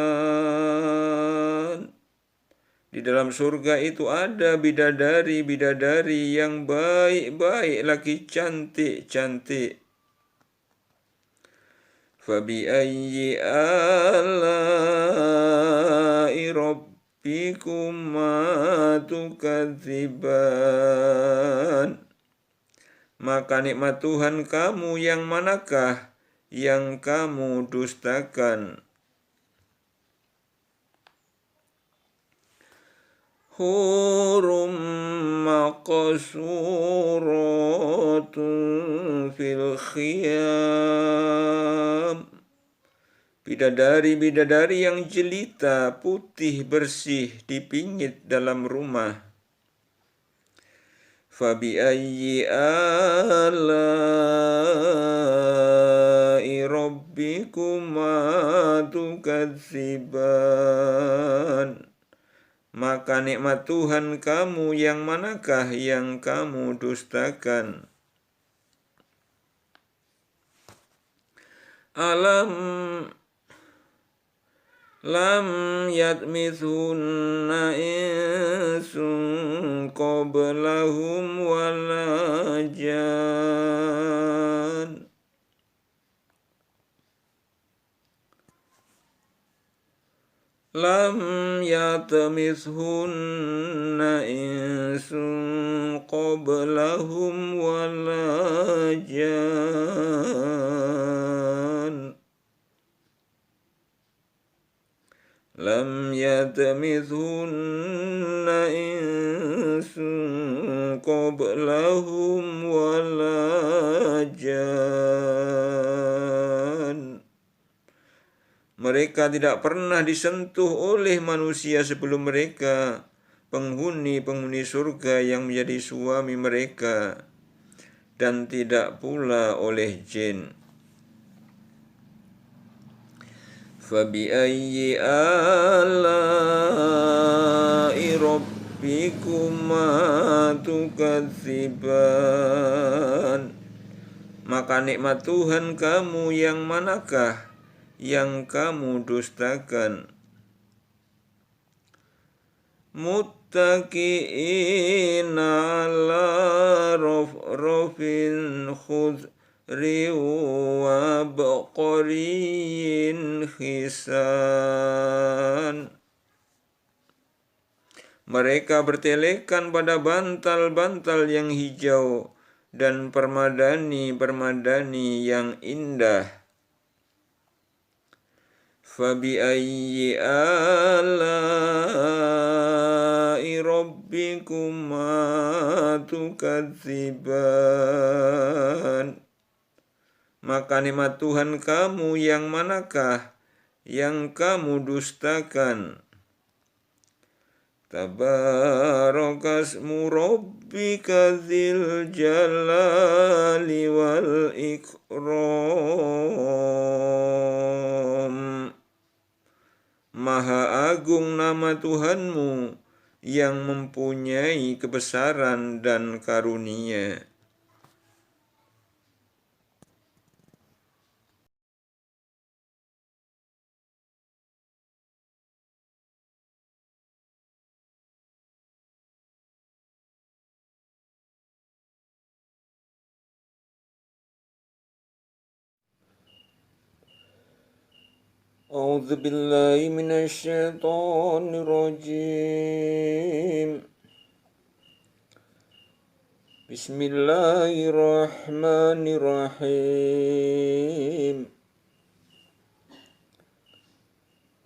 Di dalam surga itu ada bidadari-bidadari yang baik-baik, lagi cantik-cantik. Fabi'ayyi ala'i rabbikuma tukadziban. Maka nikmat Tuhan kamu yang manakah yang kamu dustakan? Hurum maqsuratun fil khiyam. Bidadari-bidadari yang jelita, putih, bersih, dipingit dalam rumah. Fabi'ayyi ala'i rabbikuma tukadziban. Maka nikmat Tuhan kamu yang manakah yang kamu dustakan? Lam yatmithunna insun qablahum wala jan. Lam yatmithunna insun qablahum wala jan. Lam yatmithunna insun qablahum wala jan. Mereka tidak pernah disentuh oleh manusia sebelum mereka, penghuni-penghuni surga yang menjadi suami mereka, dan tidak pula oleh jin. Fabi'ayyi ala'i rabbikuma tukadziban. Maka nikmat Tuhan kamu yang manakah yang kamu dustakan? Muttaqi'ina ala rafrafin khudri wa baqariyin hisan. Mereka bertelekan pada bantal-bantal yang hijau dan permadani-permadani yang indah. Fabi'ayyi ala'i rabbikuma tukadziban. Maka nikmat Tuhan kamu yang manakah yang kamu dustakan? Tabarakasmu rabbika dzil jalali wal ikram. Maha agung nama Tuhanmu yang mempunyai kebesaran dan karunia. A'udzu billahi minasy syaithanir rajim. Bismillahirrahmanirrahim.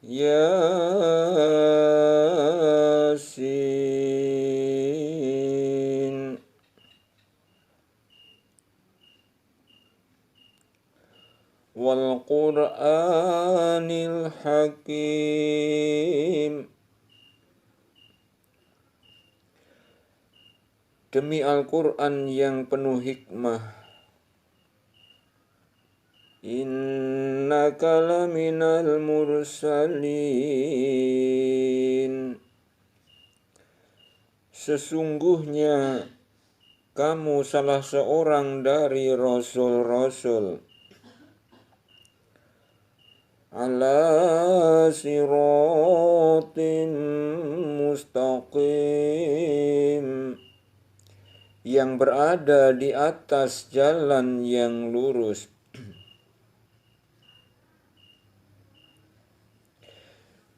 Yasin. Qur'anil Hakim. Demi Al-Quran yang penuh hikmah. Innaka laminal mursalin. Sesungguhnya kamu salah seorang dari rasul-rasul. Ala siratim mustaqim, yang berada di atas jalan yang lurus.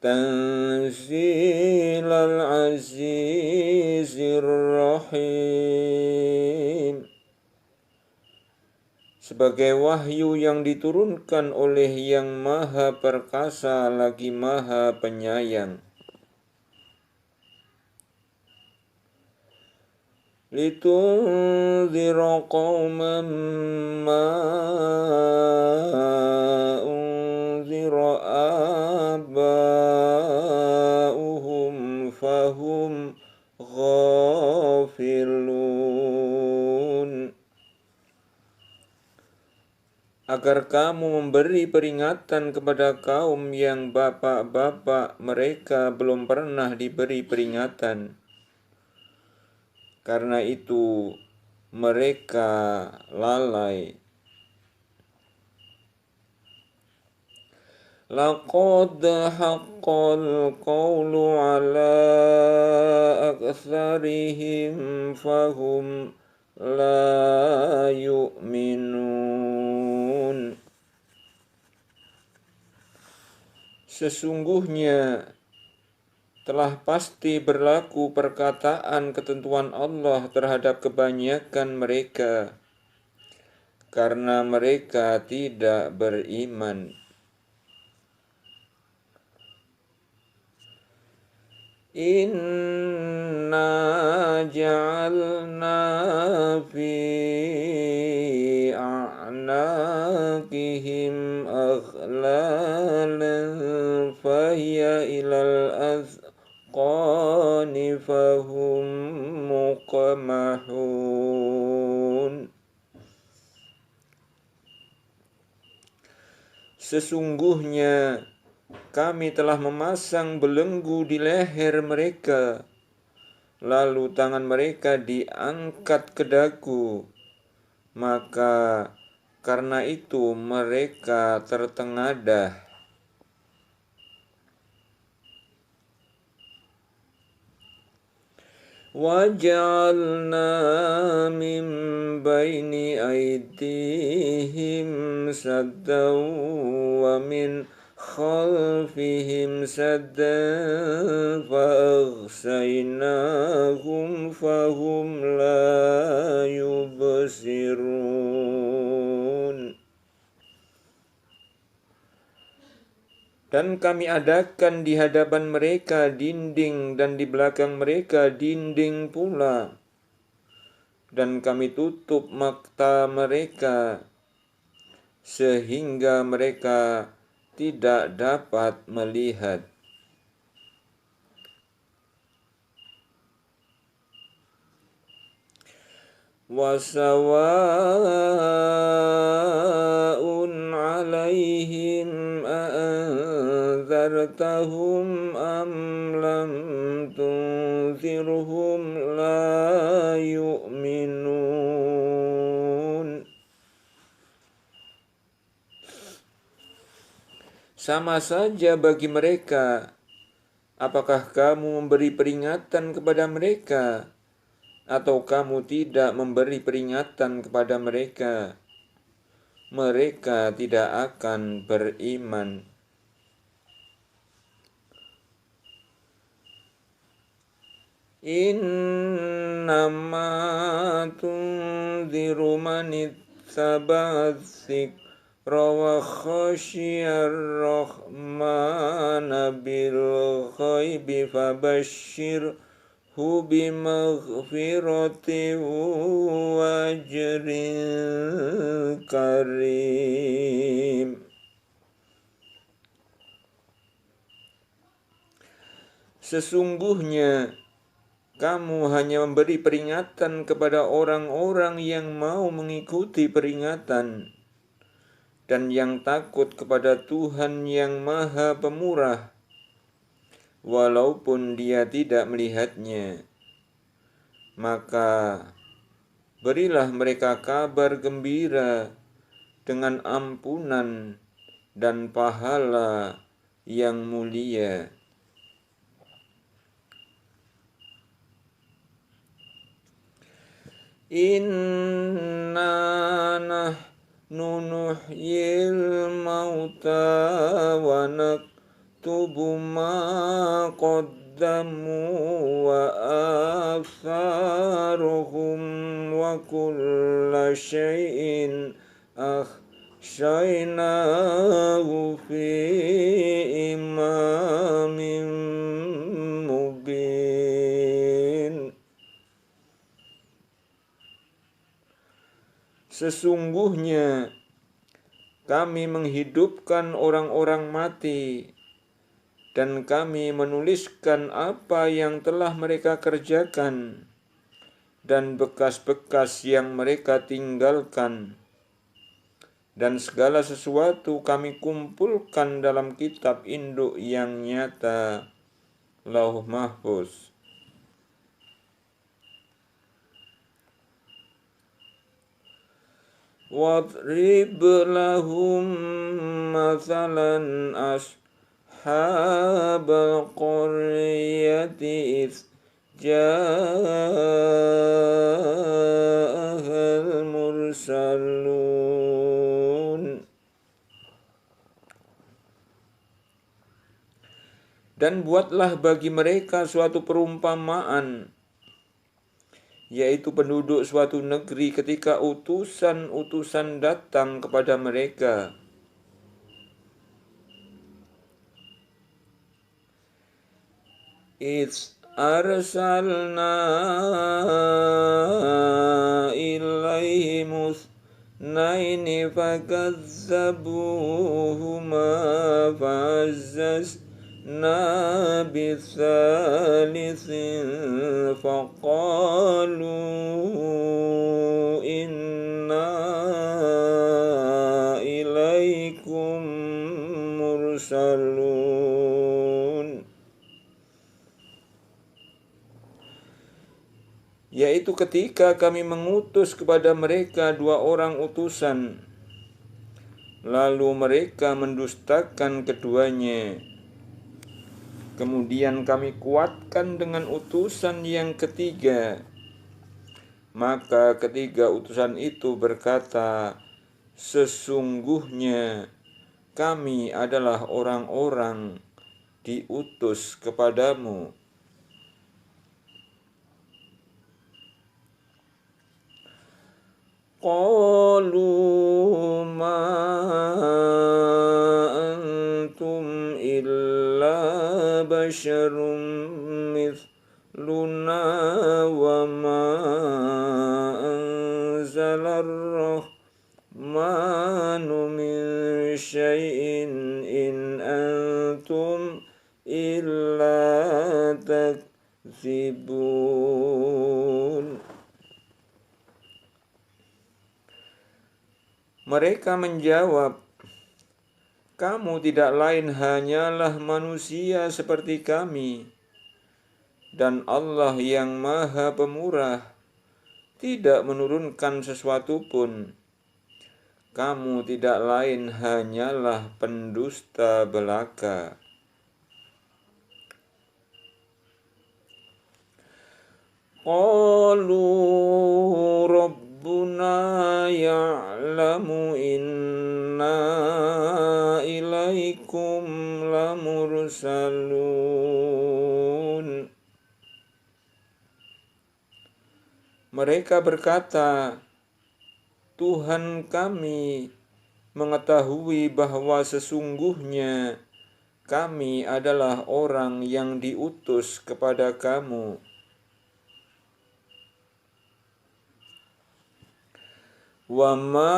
Tanzilal azizir rahim, sebagai wahyu yang diturunkan oleh yang maha perkasa lagi maha penyayang. Litunzira qauman ma unzira aba'uhum fahum ghafilun, agar kamu memberi peringatan kepada kaum yang bapak-bapak mereka belum pernah diberi peringatan. Karena itu mereka lalai. Laqad haqqal qawlu ala aktsarihim fahum la yu'minun. Sesungguhnya telah pasti berlaku perkataan ketentuan Allah terhadap kebanyakan mereka, karena mereka tidak beriman. Inna ja'alna fi a'naqihim aghlalan fahiya ilal azqani fahum muqmahun. Sesungguhnya kami telah memasang belenggu di leher mereka, lalu tangan mereka diangkat ke dagu, maka karena itu mereka tertengadah. Waj'alna min baini aydihim saddan wa min khalfihim saddan fa'aghshaynahum fahum la yubsirun. Dan kami adakan di hadapan mereka dinding dan di belakang mereka dinding pula. Dan kami tutup mata mereka sehingga mereka tidak dapat melihat. Wasawa'un 'alaihim a'anzartahum am lam tunzirhum la yu'minun. Sama saja bagi mereka, apakah kamu memberi peringatan kepada mereka atau kamu tidak memberi peringatan kepada mereka, mereka tidak akan beriman. Innama tunziru man ittaba'a dzikra wa khasyiyar rahmana bil ghaibi fabashshir bimaghfiratin wa ajrin karim. Sesungguhnya kamu hanya memberi peringatan kepada orang-orang yang mau mengikuti peringatan dan yang takut kepada Tuhan yang Maha Pemurah, walaupun dia tidak melihatnya. Maka berilah mereka kabar gembira dengan ampunan dan pahala yang mulia. Inna nahnu nuhyil mauta wa naktubu ma qaddamu wa atharuhum wa kulla syai'in akhshainahu fi imamin mubin. Sesungguhnya kami menghidupkan orang-orang mati dan kami menuliskan apa yang telah mereka kerjakan dan bekas-bekas yang mereka tinggalkan, dan segala sesuatu kami kumpulkan dalam kitab induk yang nyata, Lauh Mahfuz. Wadrib lahum mathalan ashabal qaryati idh ja'ahal mursalun. Dan buatlah bagi mereka suatu perumpamaan, yaitu penduduk suatu negeri ketika utusan-utusan datang kepada mereka. It's arsalna ilaihim itsnaini fakazzabuhuma fa'azzazna bitsalitsin faqalu inna ilaikum mursalun. Yaitu ketika kami mengutus kepada mereka 2 orang utusan, lalu mereka mendustakan keduanya. Kemudian kami kuatkan dengan utusan yang ketiga. Maka ketiga utusan itu berkata, sesungguhnya kami adalah orang-orang diutus kepadamu. Qalu ma antum illa basyarum mithluna wa ma anzalar rahmanu min syai'in in antum illa takdzibun. Mereka menjawab, kamu tidak lain hanyalah manusia seperti kami, dan Allah yang Maha Pemurah tidak menurunkan sesuatu pun. Kamu tidak lain hanyalah pendusta belaka. Qalu Rabbuna ya'lamu inna ilaikum lamursalun. Mereka berkata, Tuhan kami mengetahui bahwa sesungguhnya kami adalah orang yang diutus kepada kamu. Wa ma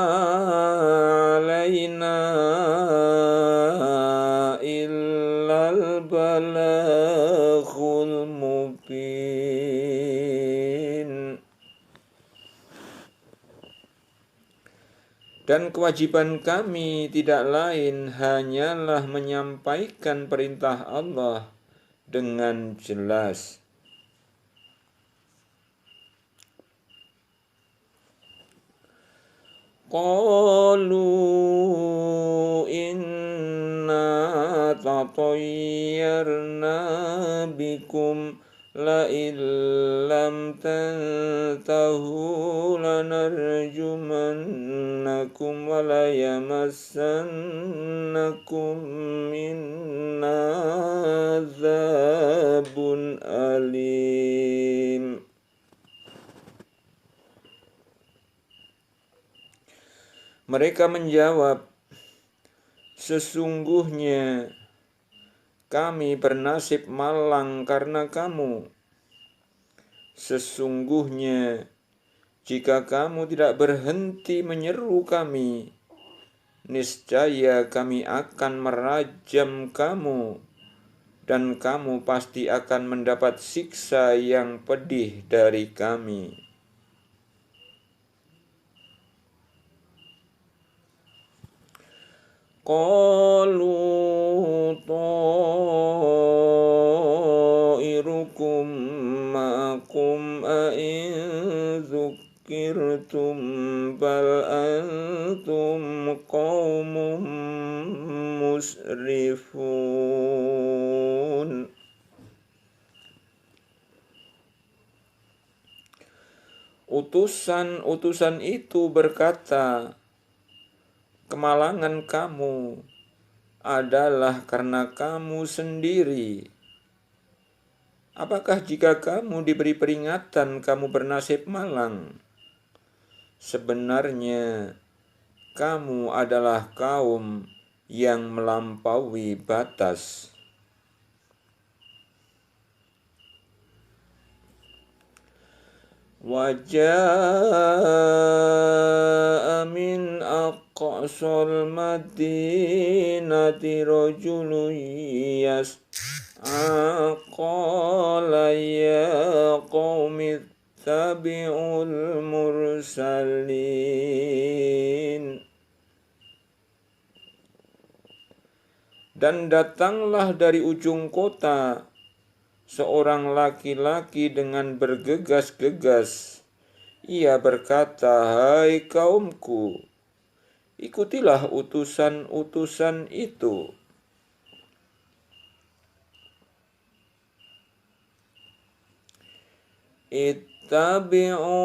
'alaina illal balaghul Dan kewajiban kami tidak lain hanyalah menyampaikan perintah Allah dengan jelas. Qalu inna tatayyarna bikum la illam tantahu lanarjumannakum wa la yamassannakum minna adzabun alim. Mereka menjawab, sesungguhnya kami bernasib malang karena kamu. Sesungguhnya jika kamu tidak berhenti menyeru kami, niscaya kami akan merajam kamu, dan kamu pasti akan mendapat siksa yang pedih dari kami. Qalu ta'irukum ma'akum a'in dzukirtum bal antum qaumun musrifun. Utusan-utusan itu berkata, kemalangan kamu adalah karena kamu sendiri. Apakah jika kamu diberi peringatan kamu bernasib malang? Sebenarnya kamu adalah kaum yang melampaui batas. Wajaa min aqsal madinati rajulun yas'a qala ya qaumi ittabi'ul mursalin. Dan datanglah dari ujung kota seorang laki-laki dengan bergegas-gegas. Ia berkata, hai kaumku, ikutilah utusan-utusan itu. Ittabi'u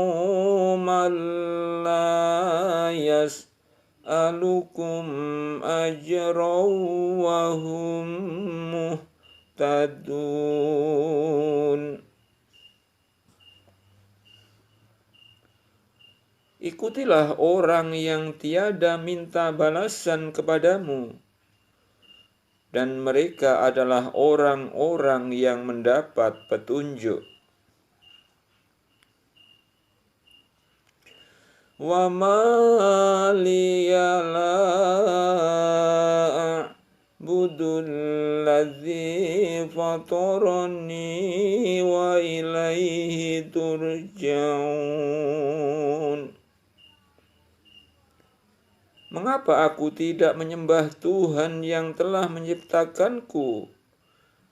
man la yas'alukum ajran wa hum muhtadun. Ikutilah orang yang tiada minta balasan kepadamu, dan mereka adalah orang-orang yang mendapat petunjuk. Wa ma liya la a'budul ladzi fatarani wa ilaihi turja'un. Mengapa aku tidak menyembah Tuhan yang telah menciptakanku,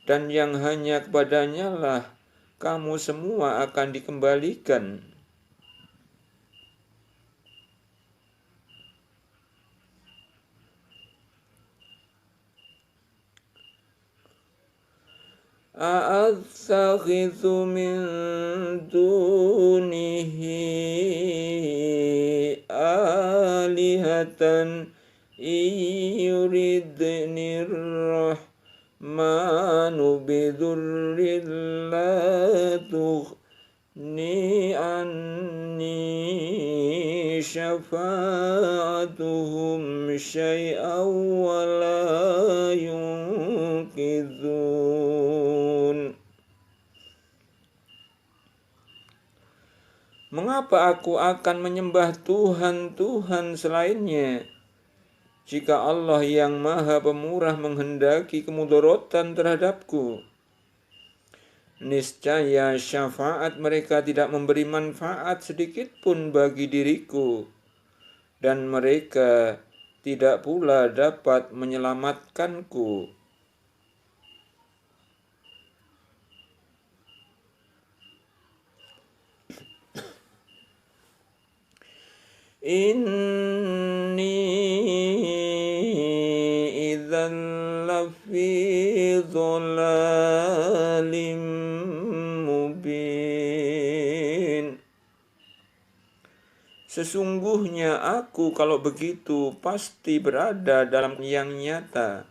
dan yang hanya kepadanya lah kamu semua akan dikembalikan? A'attakhidhu min dunihi alihatan yuridnir rahmanu bidurrin la tughni anni syafa'atuhum syai'an wa la yunqidhun. Mengapa aku akan menyembah Tuhan-Tuhan selainnya, jika Allah yang Maha Pemurah menghendaki kemudaratan terhadapku? Niscaya syafaat mereka tidak memberi manfaat sedikit pun bagi diriku, dan mereka tidak pula dapat menyelamatkanku. Inni idzan lafi dhalalim mubin. Sesungguhnya aku kalau begitu pasti berada dalam yang nyata.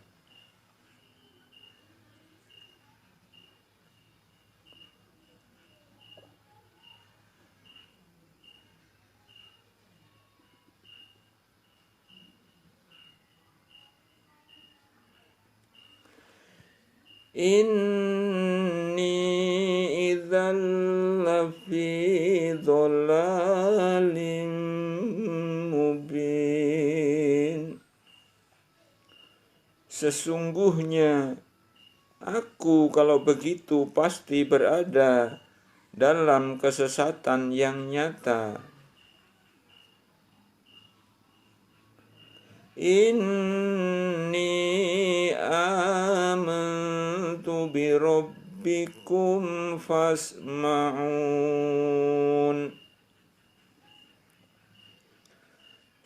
Inni idzan lafi dhalalim mubin. Sesungguhnya aku kalau begitu pasti berada dalam kesesatan yang nyata. Inni amantu bi rabbikum fasma'un.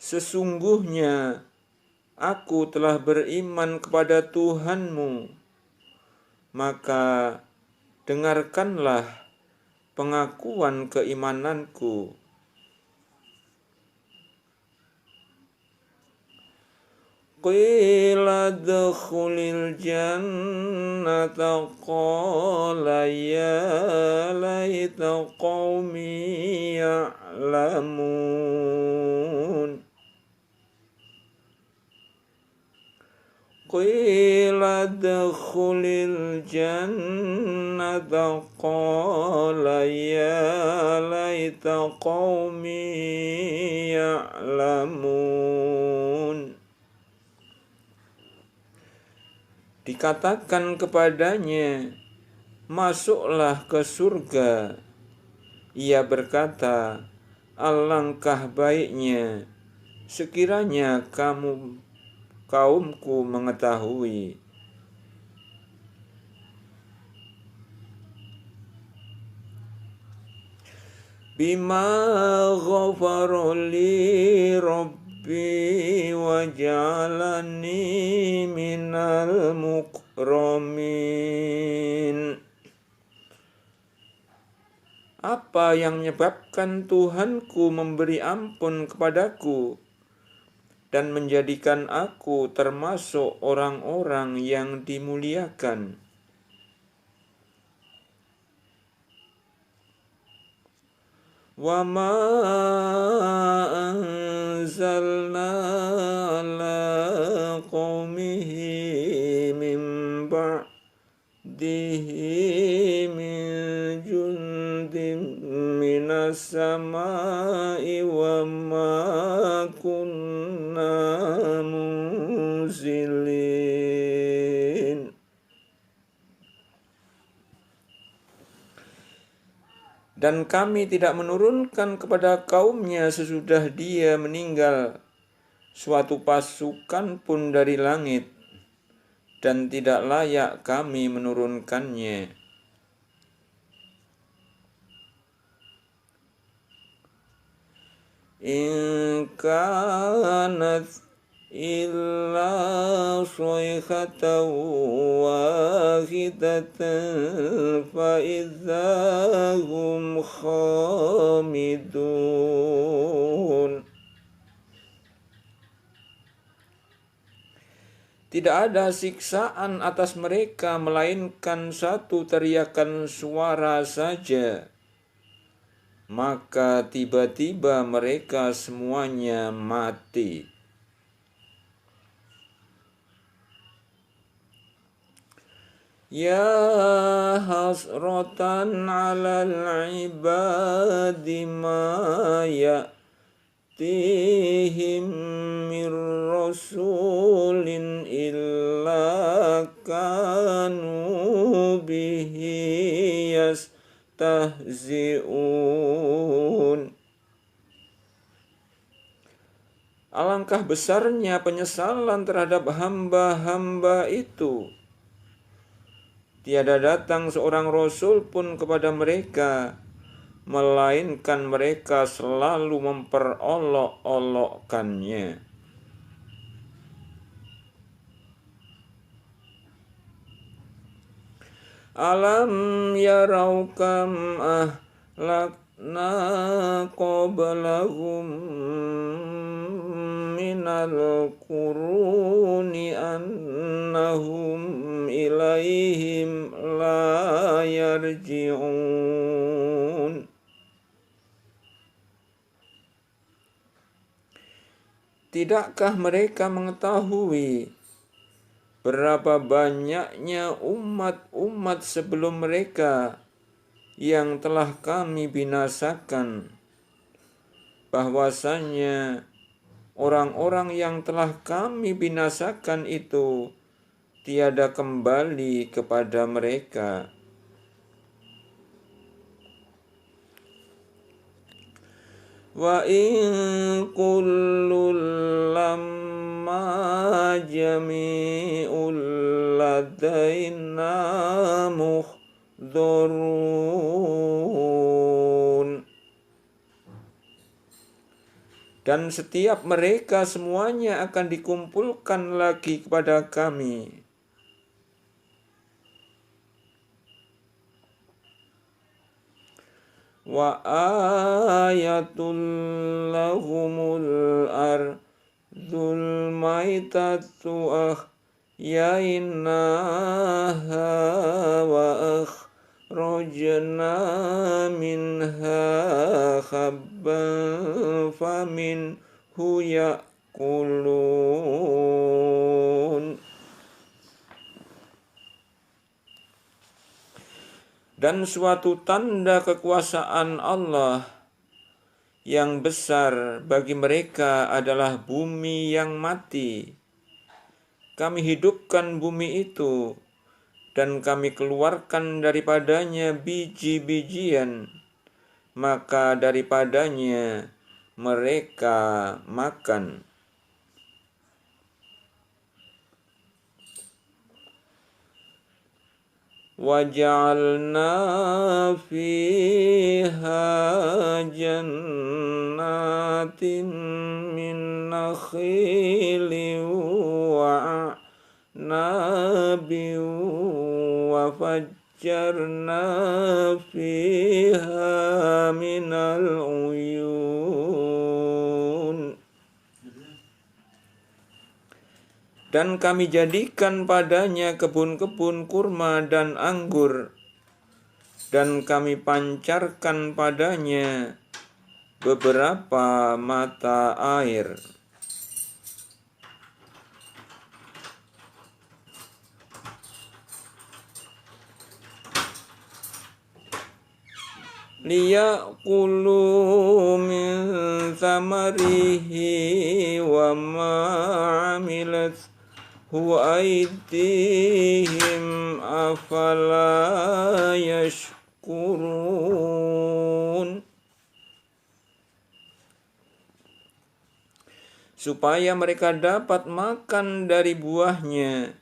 Sesungguhnya aku telah beriman kepada Tuhanmu, maka dengarkanlah pengakuan keimananku. Qila dkhulil jannata qala ya laita qaumi ya'lamun. Qila dkhulil jannata qala ya laita qaumi ya'lamun. Dikatakan kepadanya, masuklah ke surga. Ia berkata, alangkah baiknya sekiranya kaumku mengetahui. Bima ghafara li Rabbi wa ja'alani minal mukramin. Apa yang menyebabkan Tuhanku memberi ampun kepadaku dan menjadikan aku termasuk orang-orang yang dimuliakan. Wa ma anzalna ala qaumihi min ba'dihi min jundin minas samai wa ma kunna munzilin. Dan kami tidak menurunkan kepada kaumnya sesudah dia meninggal suatu pasukan pun dari langit, dan tidak layak kami menurunkannya. In kanat illa sayhatan wahidatan fa idzahum khamidun. Tidak ada siksaan atas mereka melainkan satu teriakan suara saja, maka tiba-tiba mereka semuanya mati. Ya hasratan 'alal ibadi ma ya'tihim mir rasulin illa kanu bihi yastahzi'un. Alangkah besarnya penyesalan terhadap hamba-hamba itu. Tiada datang seorang rasul pun kepada mereka, melainkan mereka selalu memperolok-olokkannya. Alam yarau kam ahlakna qablahum minal quruni annahum ilaihim la yarji'un. Tidakkah mereka mengetahui berapa banyaknya umat-umat sebelum mereka yang telah kami binasakan, bahwasanya orang-orang yang telah kami binasakan itu tiada kembali kepada mereka. Wa in kullul lamma jami'ul ladaina muhdharun. Dan setiap mereka semuanya akan dikumpulkan lagi kepada kami. Wa ayatul lahumul ardul maitatu ahyainaha wa akhrajna minha habban faminhu ya'kulun. Dan suatu tanda kekuasaan Allah yang besar bagi mereka adalah bumi yang mati. Kami hidupkan bumi itu, dan kami keluarkan daripadanya biji-bijian, maka daripadanya mereka makan. وَجَعَلْنَا فِيهَا جَنَّاتٍ مِّن نَخِيلٍ وَأَعْنَابٍ وَفَجَّرْنَا فِيهَا مِنَ الْعُيُونِ. Dan kami jadikan padanya kebun-kebun kurma dan anggur, dan kami pancarkan padanya beberapa mata air. Liya'kulu min thamarihi wa ma'amilat aydihim afala yashkurun. Supaya mereka dapat makan dari buahnya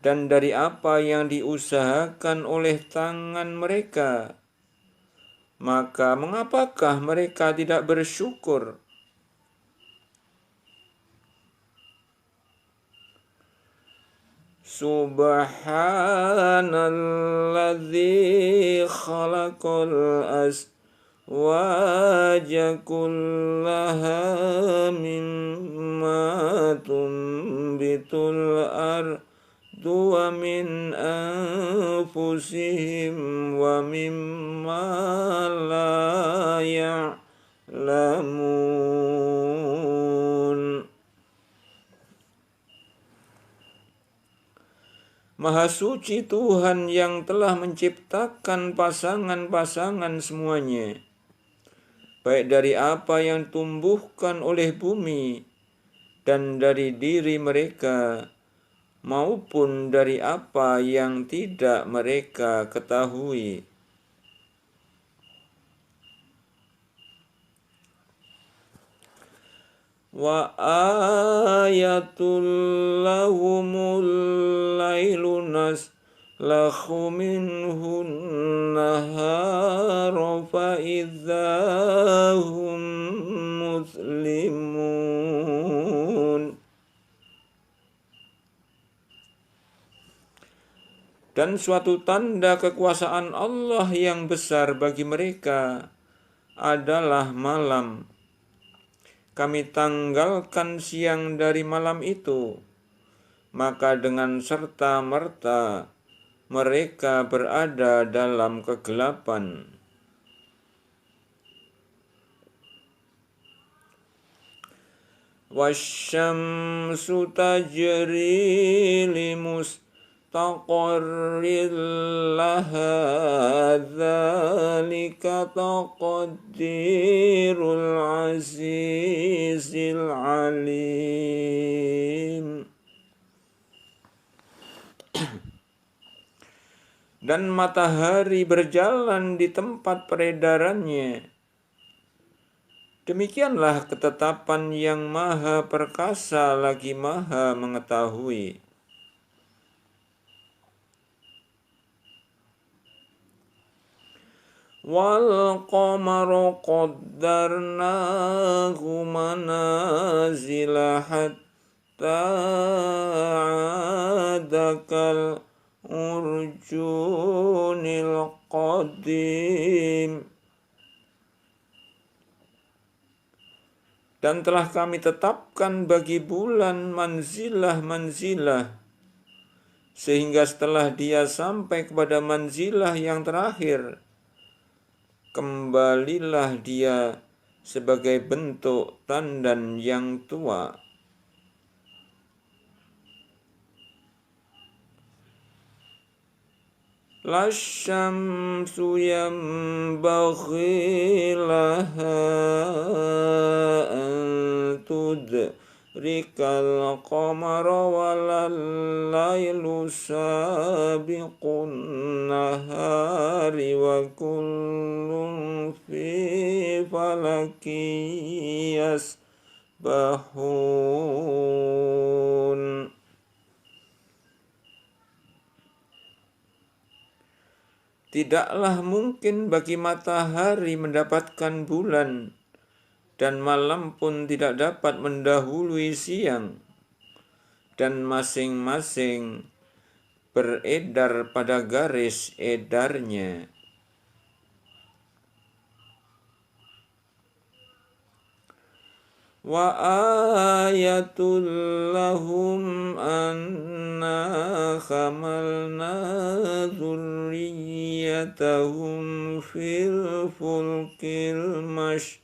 dan dari apa yang diusahakan oleh tangan mereka. Maka mengapakah mereka tidak bersyukur? Subhanalladzi khalaqal azwaja kullaha mimma tumbitul ardu wa min anfusihim wa mimma la ya'lamun. Maha suci Tuhan yang telah menciptakan pasangan-pasangan semuanya, baik dari apa yang tumbuhkan oleh bumi dan dari diri mereka, maupun dari apa yang tidak mereka ketahui. wa ayatul lahumul lailu naslakhu minhun nahara fa idzahum muslimun. Dan suatu tanda kekuasaan Allah yang besar bagi mereka adalah malam. Kami tanggalkan siang dari malam itu, maka dengan serta-merta mereka berada dalam kegelapan. Wasyamsu tajri limustaqarril laha dzalika taqdirul azizil alim. Dan matahari berjalan di tempat peredarannya. Demikianlah ketetapan yang maha perkasa lagi maha mengetahui. Wal qamaru qaddarnahu manazila hatta adakal urjunil qadim. Dan telah kami tetapkan bagi bulan manzilah-manzilah, sehingga setelah dia sampai kepada manzilah yang terakhir, kembalilah dia sebagai bentuk tandan yang tua. Lasyamsu yambaghi laha an tudrikal qamara walal lailu sabiqun nahari wa kullun fi falaki yasbahun. Tidaklah mungkin bagi matahari mendapatkan bulan, dan malam pun tidak dapat mendahului siang, dan masing-masing beredar pada garis edarnya. Wa ayatul lahum anna hamalna dzurriyyatahum fil fulkil mashhun.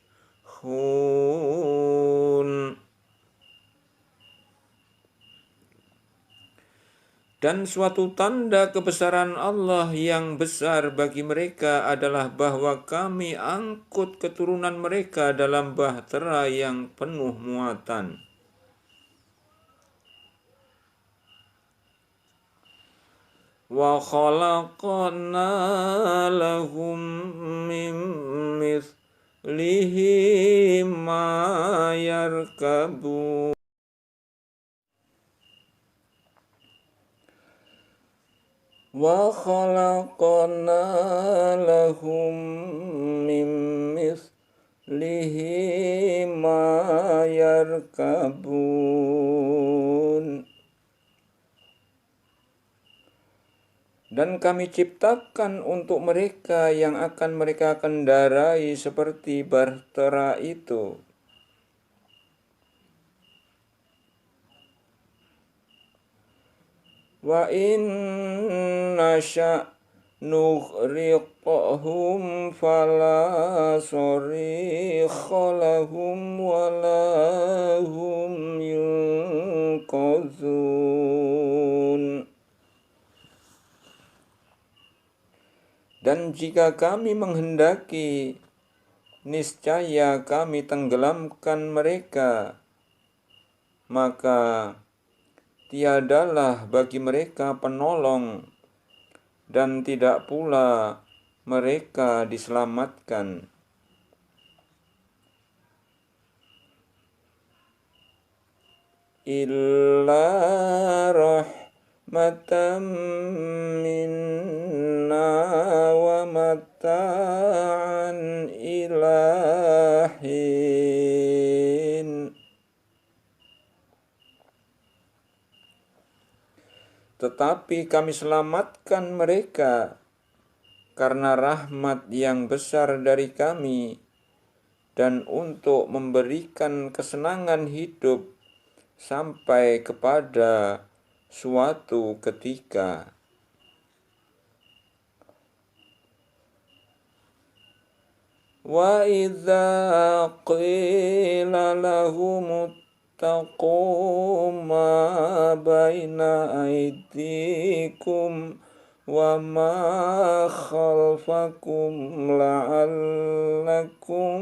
Dan suatu tanda kebesaran Allah yang besar bagi mereka adalah bahwa kami angkut keturunan mereka dalam bahtera yang penuh muatan. Wa khalaqna lahum min mithlihi ma yarkabun. Wa khalaqna lahum min mithlihi ma yarkabun. Dan kami ciptakan untuk mereka yang akan mereka kendarai seperti bahtera itu. Wa inna sya' nughriqhum fala sarikha lahum wala hum yunqazun. Dan jika kami menghendaki, niscaya kami tenggelamkan mereka, maka tiadalah bagi mereka penolong, dan tidak pula mereka diselamatkan. illa rahmatan minna wa mata'an ilahin. Tetapi kami selamatkan mereka karena rahmat yang besar dari kami dan untuk memberikan kesenangan hidup sampai kepada suatu ketika. Wa idza qila lahum ittaqu ma baina aydikum wa ma khalfakum la'allakum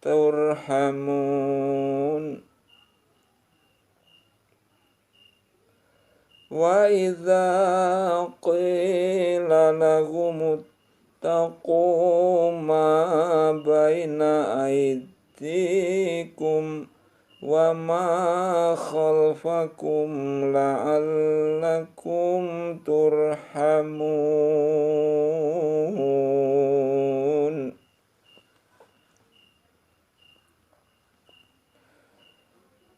turhamun. Wa idza qila lahum ittaqu ma baina aydikum wa ma khalfakum la'allakum turhamun.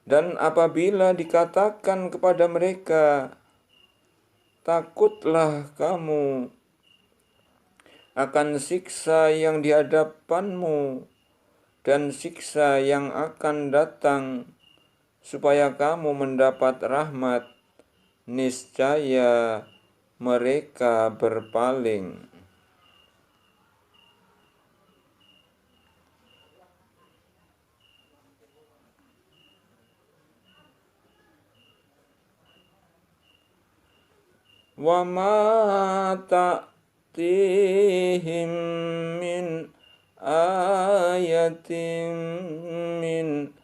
Dan apabila dikatakan kepada mereka, takutlah kamu akan siksa yang di hadapanmu dan siksa yang akan datang, supaya kamu mendapat rahmat, niscaya mereka berpaling. Wa ma ta'tihim min ayatin min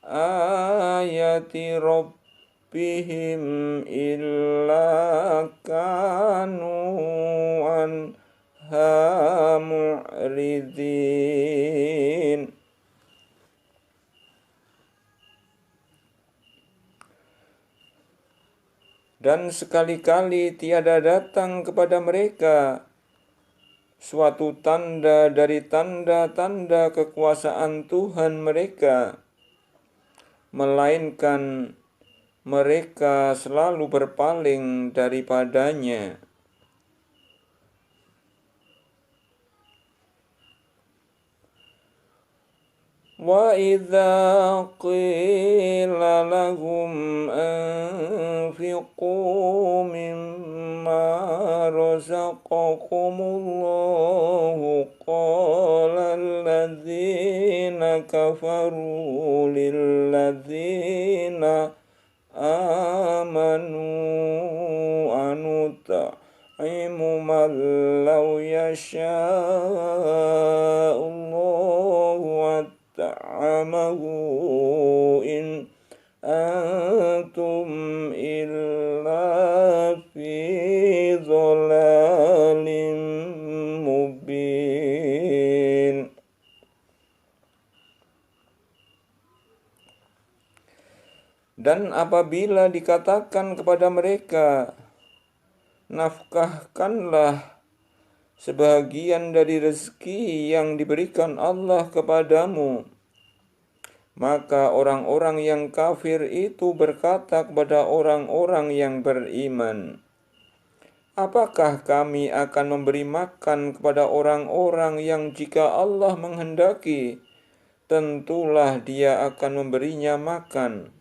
ayati rabbihim illa kanu anha mu'ridin. Dan sekali-kali tiada datang kepada mereka suatu tanda dari tanda-tanda kekuasaan Tuhan mereka, melainkan mereka selalu berpaling daripadanya. Wa idza qila lahum anfiqu mimma razaqakumullahu qala alladzina kafaru lilladzina amanu anut'imu man law yasha'ullahu ta'amahu in antum illa fi dhalalim mubin. Dan apabila dikatakan kepada mereka, nafkahkanlah sebahagian dari rezeki yang diberikan Allah kepadamu, maka orang-orang yang kafir itu berkata kepada orang-orang yang beriman, apakah kami akan memberi makan kepada orang-orang yang jika Allah menghendaki, tentulah Dia akan memberinya makan.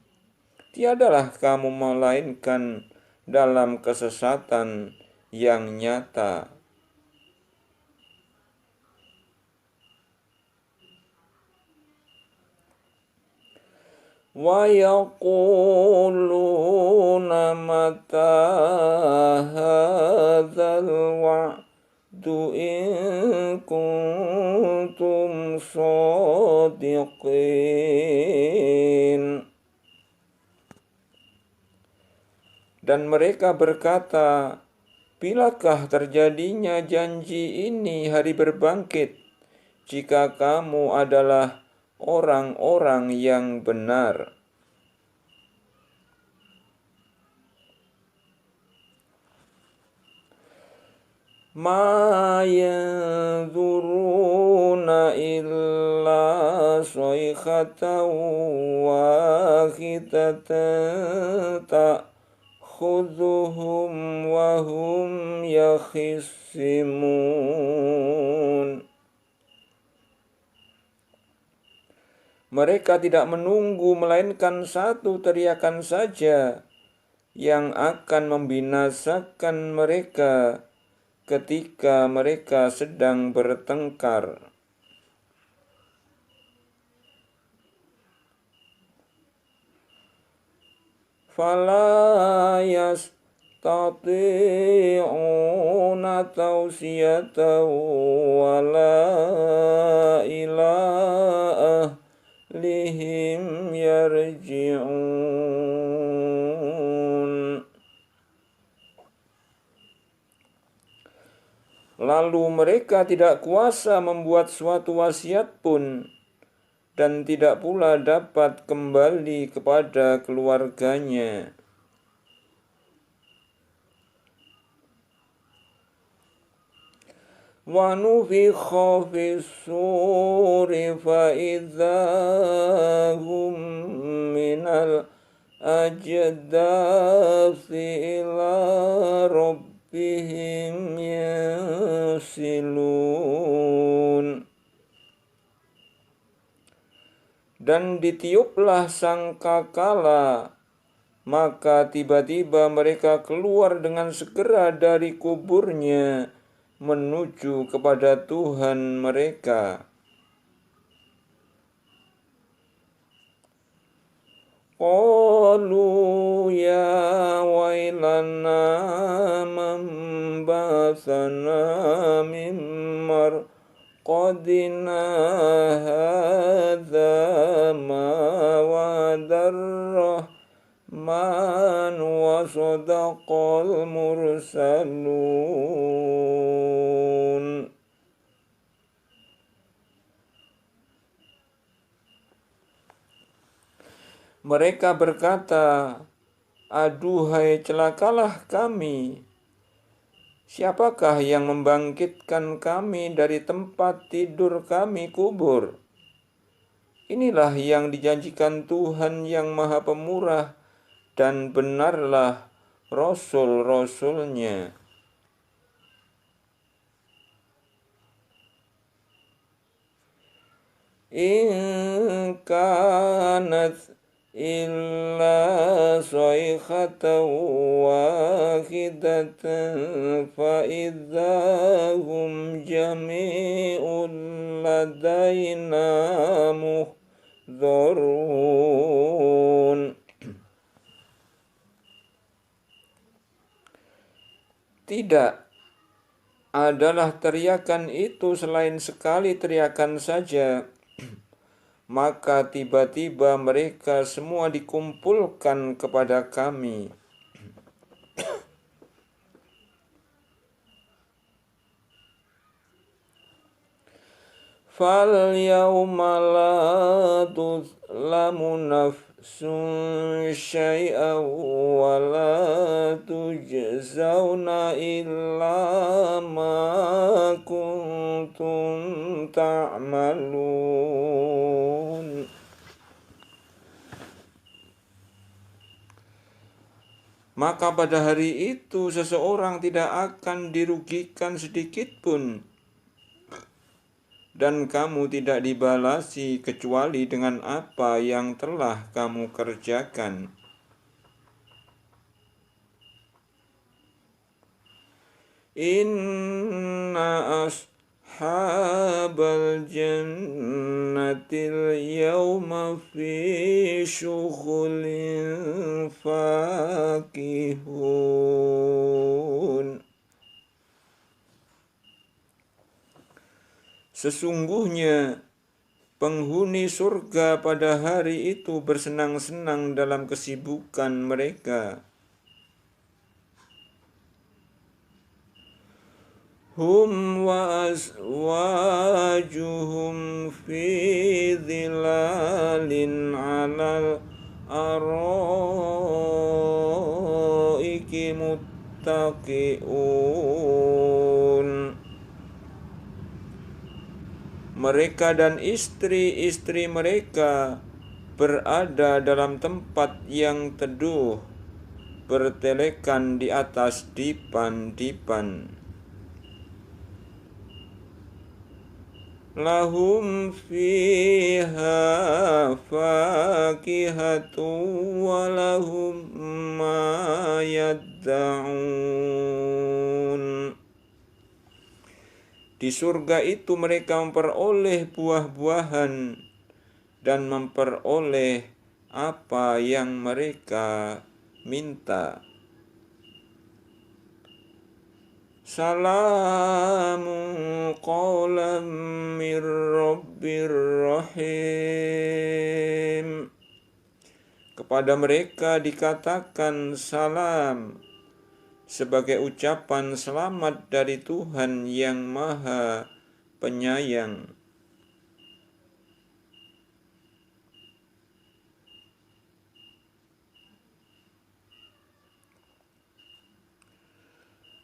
Tiadalah kamu melainkan dalam kesesatan yang nyata. Wa yaquluna mata hadzal wa'du in kuntum shadiqin. Dan mereka berkata, bilakah terjadinya janji ini hari berbangkit, jika kamu adalah orang-orang yang benar. Ma yanzuruna illa sayhatan wahidatan ta'khudhuhum wa hum yakhisimun. Mereka tidak menunggu melainkan satu teriakan saja yang akan membinasakan mereka ketika mereka sedang bertengkar. Fala yastati'una tawsiyatan wala ila ahlihim yarji'un. Lalu mereka tidak kuasa membuat suatu wasiat pun, dan tidak pula dapat kembali kepada keluarganya. Wa nufikha fis-suri fa idza hum minal ajdasi ila rabbihim yasilun. Dan ditiuplah sangkakala, maka tiba-tiba mereka keluar dengan segera dari kuburnya menuju kepada Tuhan mereka. Qalu ya wailana man ba'athana min marqadina hadza ma wa'adar rahman wa sadaqal mursalun. Mereka berkata, aduhai celakalah kami. Siapakah yang membangkitkan kami dari tempat tidur kami kubur? Inilah yang dijanjikan Tuhan yang Maha Pemurah, dan benarlah Rasul-Rasulnya. In kanat illa sayhatan wahidatan fa idza hum jami'un ladaina muhdharun. Tidak adalah teriakan itu selain sekali teriakan saja, maka tiba-tiba mereka semua dikumpulkan kepada kami. Fal yawma la tuzlamu nafsun syai'an wa la tujzauna illa ma kuntum ta'malun. Maka pada hari itu seseorang tidak akan dirugikan sedikit pun, dan kamu tidak dibalasi kecuali dengan apa yang telah kamu kerjakan. Inna ashabal jannatil yawma fi syughulin fakihun. Sesungguhnya penghuni surga pada hari itu bersenang-senang dalam kesibukan mereka. hum wa azwajuhum fi dhilalin 'alal araiki muttaqiun. Mereka dan istri-istri mereka berada dalam tempat yang teduh, bertelekan di atas dipan-dipan. Lahum fiha fakihatun wa lahum ma yadda'un. Di surga itu mereka memperoleh buah-buahan dan memperoleh apa yang mereka minta. Salamun qawlan mir rabbir rahim. Kepada mereka dikatakan salam, sebagai ucapan selamat dari Tuhan yang Maha Penyayang.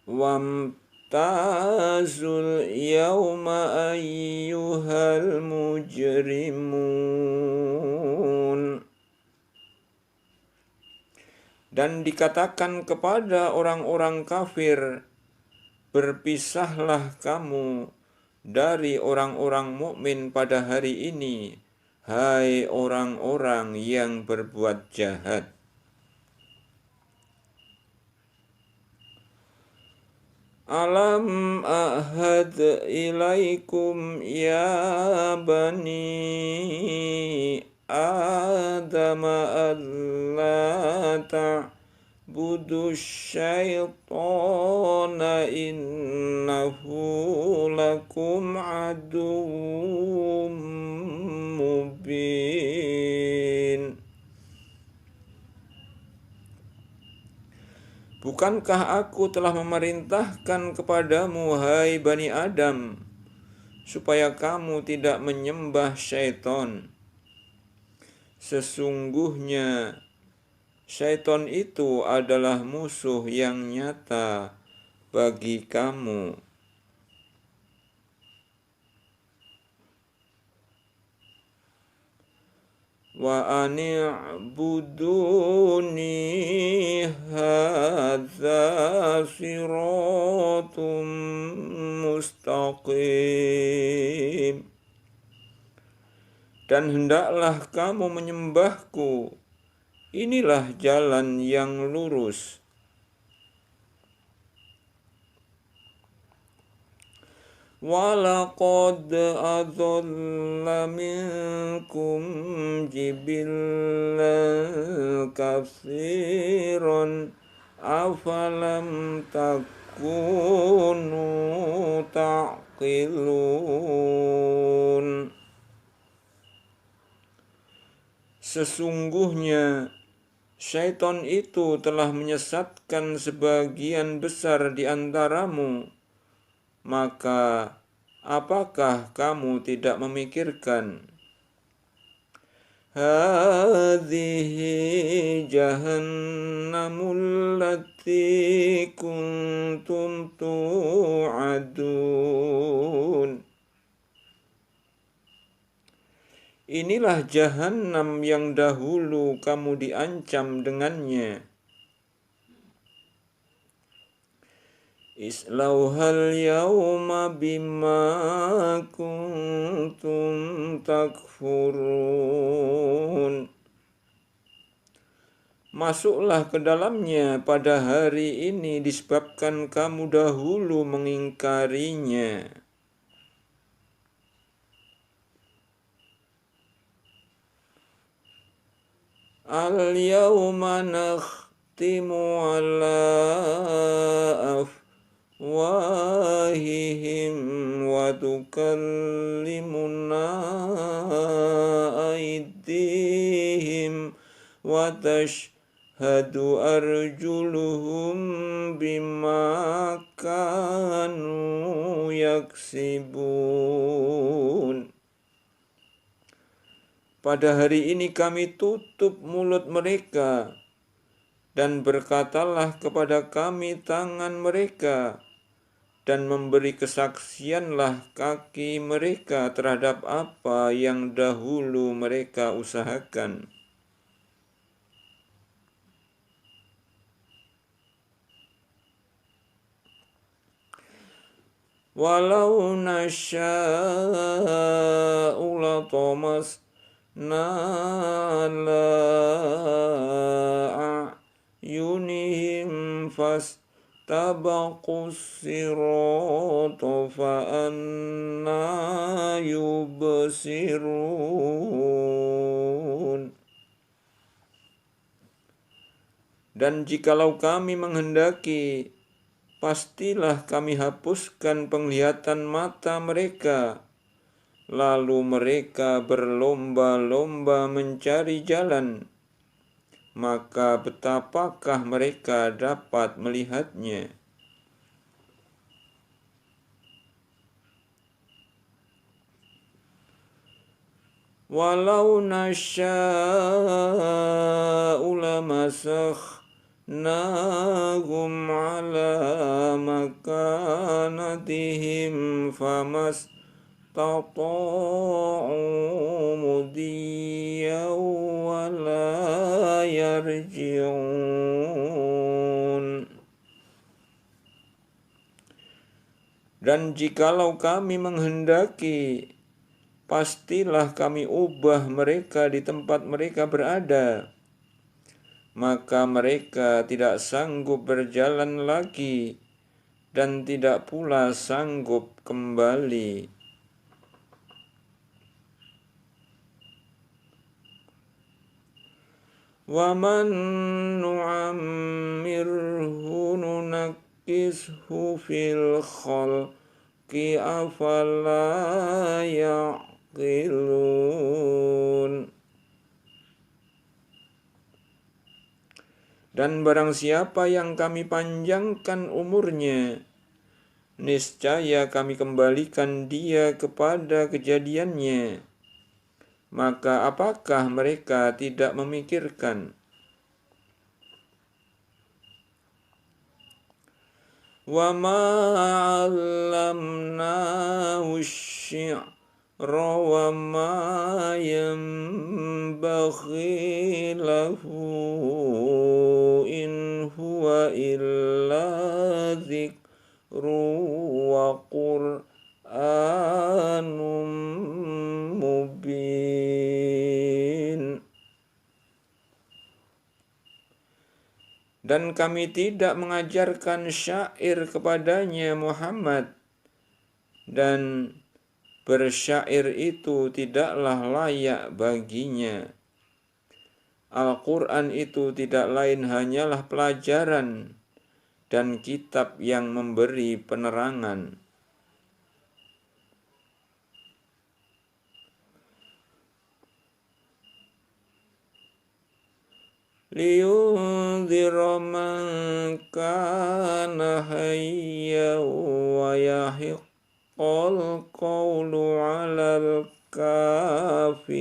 Wamtazul yawma ayyuhal mujrimun. Dan dikatakan kepada orang-orang kafir, berpisahlah kamu dari orang-orang mukmin pada hari ini, hai orang-orang yang berbuat jahat. Alam ahad ilaikum ya bani Adam alla ta'budu syaitana innahu lakum aduwwum mubin. Bukankah aku telah memerintahkan kepadamu, hai Bani Adam, supaya kamu tidak menyembah syaitan? Sesungguhnya syaitan itu adalah musuh yang nyata bagi kamu. Wa ani'buduni hadza siratum mustaqim. Dan hendaklah kamu menyembahku, inilah jalan yang lurus. Walaqad adalla minkum jibillan katsiran afalam takunu taqilun. Sesungguhnya syaitan itu telah menyesatkan sebagian besar di antaramu. Maka apakah kamu tidak memikirkan? Hadhihi jahannamul lati kuntum tu'adun. Inilah jahannam yang dahulu kamu diancam dengannya. Islauhal yawma bima kuntum takfurun. Masuklah ke dalamnya pada hari ini disebabkan kamu dahulu mengingkarinya. Al-yawma nakhtimu ala afwahihim wa tukallimuna aydihim wa tashhadu arjuluhum bima kanu yaksibun. Pada hari ini kami tutup mulut mereka, dan berkatalah kepada kami tangan mereka, dan memberi kesaksianlah kaki mereka terhadap apa yang dahulu mereka usahakan. Walau nasya'u latamasna ala a'yunihim fastabaqus sirata fa'anna yubsirun. Dan jikalau kami menghendaki, pastilah kami hapuskan penglihatan mata mereka, lalu mereka berlomba-lomba mencari jalan, maka betapakah mereka dapat melihatnya? Walau nasya'u lamasahnahum ala makanatihim famastata'u mudiyan wa la yarji'un. Dan jikalau kami menghendaki, pastilah kami ubah mereka di tempat mereka berada, maka mereka tidak sanggup berjalan lagi dan tidak pula sanggup kembali. Wa man nu'ammirhu nunakkishu fil khalqi afala ya'qilun. Dan barang siapa yang kami panjangkan umurnya, niscaya kami kembalikan dia kepada kejadiannya. Maka apakah mereka tidak memikirkan? Wa ma 'allamnahu asy-syi'ra wa ma yanbaghi lahu in huwa illa dzikru wa qur'anum mubin. Dan kami tidak mengajarkan syair kepadanya Muhammad, dan bersyair itu tidaklah layak baginya. Al-Quran itu tidak lain hanyalah pelajaran dan kitab yang memberi penerangan. Liyunzira man kana hayyan wa yahiqqal qawlu 'alal kafirin.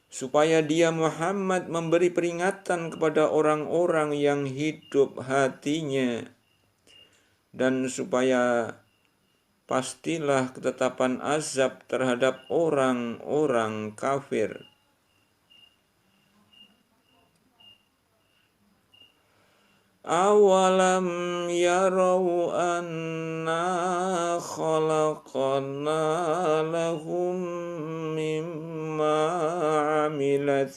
Supaya dia Muhammad memberi peringatan kepada orang-orang yang hidup hatinya, dan supaya pastilah ketetapan azab terhadap orang-orang kafir. Awalam yarau anna khalaqna lahum mimma amilat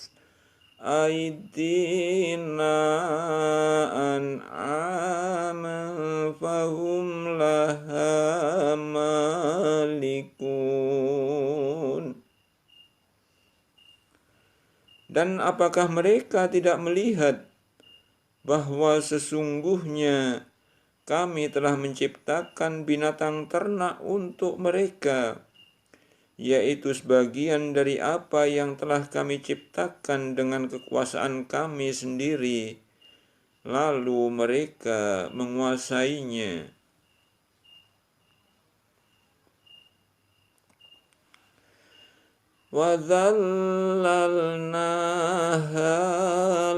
aydina an'aman fahum laha malikun. Dan apakah mereka tidak melihat bahwa sesungguhnya kami telah menciptakan binatang ternak untuk mereka, yaitu sebagian dari apa yang telah kami ciptakan dengan kekuasaan kami sendiri, lalu mereka menguasainya. وَذَلَّلْنَاهَا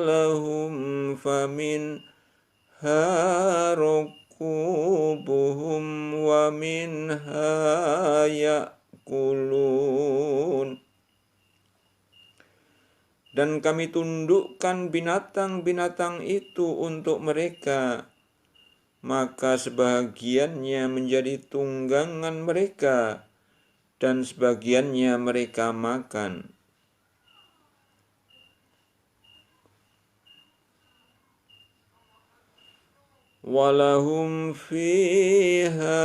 لَهُمْ فَمِنْهَا رَكُوبُهُمْ وَمِنْهَا يَأْكُلُونَ. Dan kami tundukkan binatang-binatang itu untuk mereka, maka sebahagiannya menjadi tunggangan mereka, dan sebagiannya mereka makan. Walahum fiha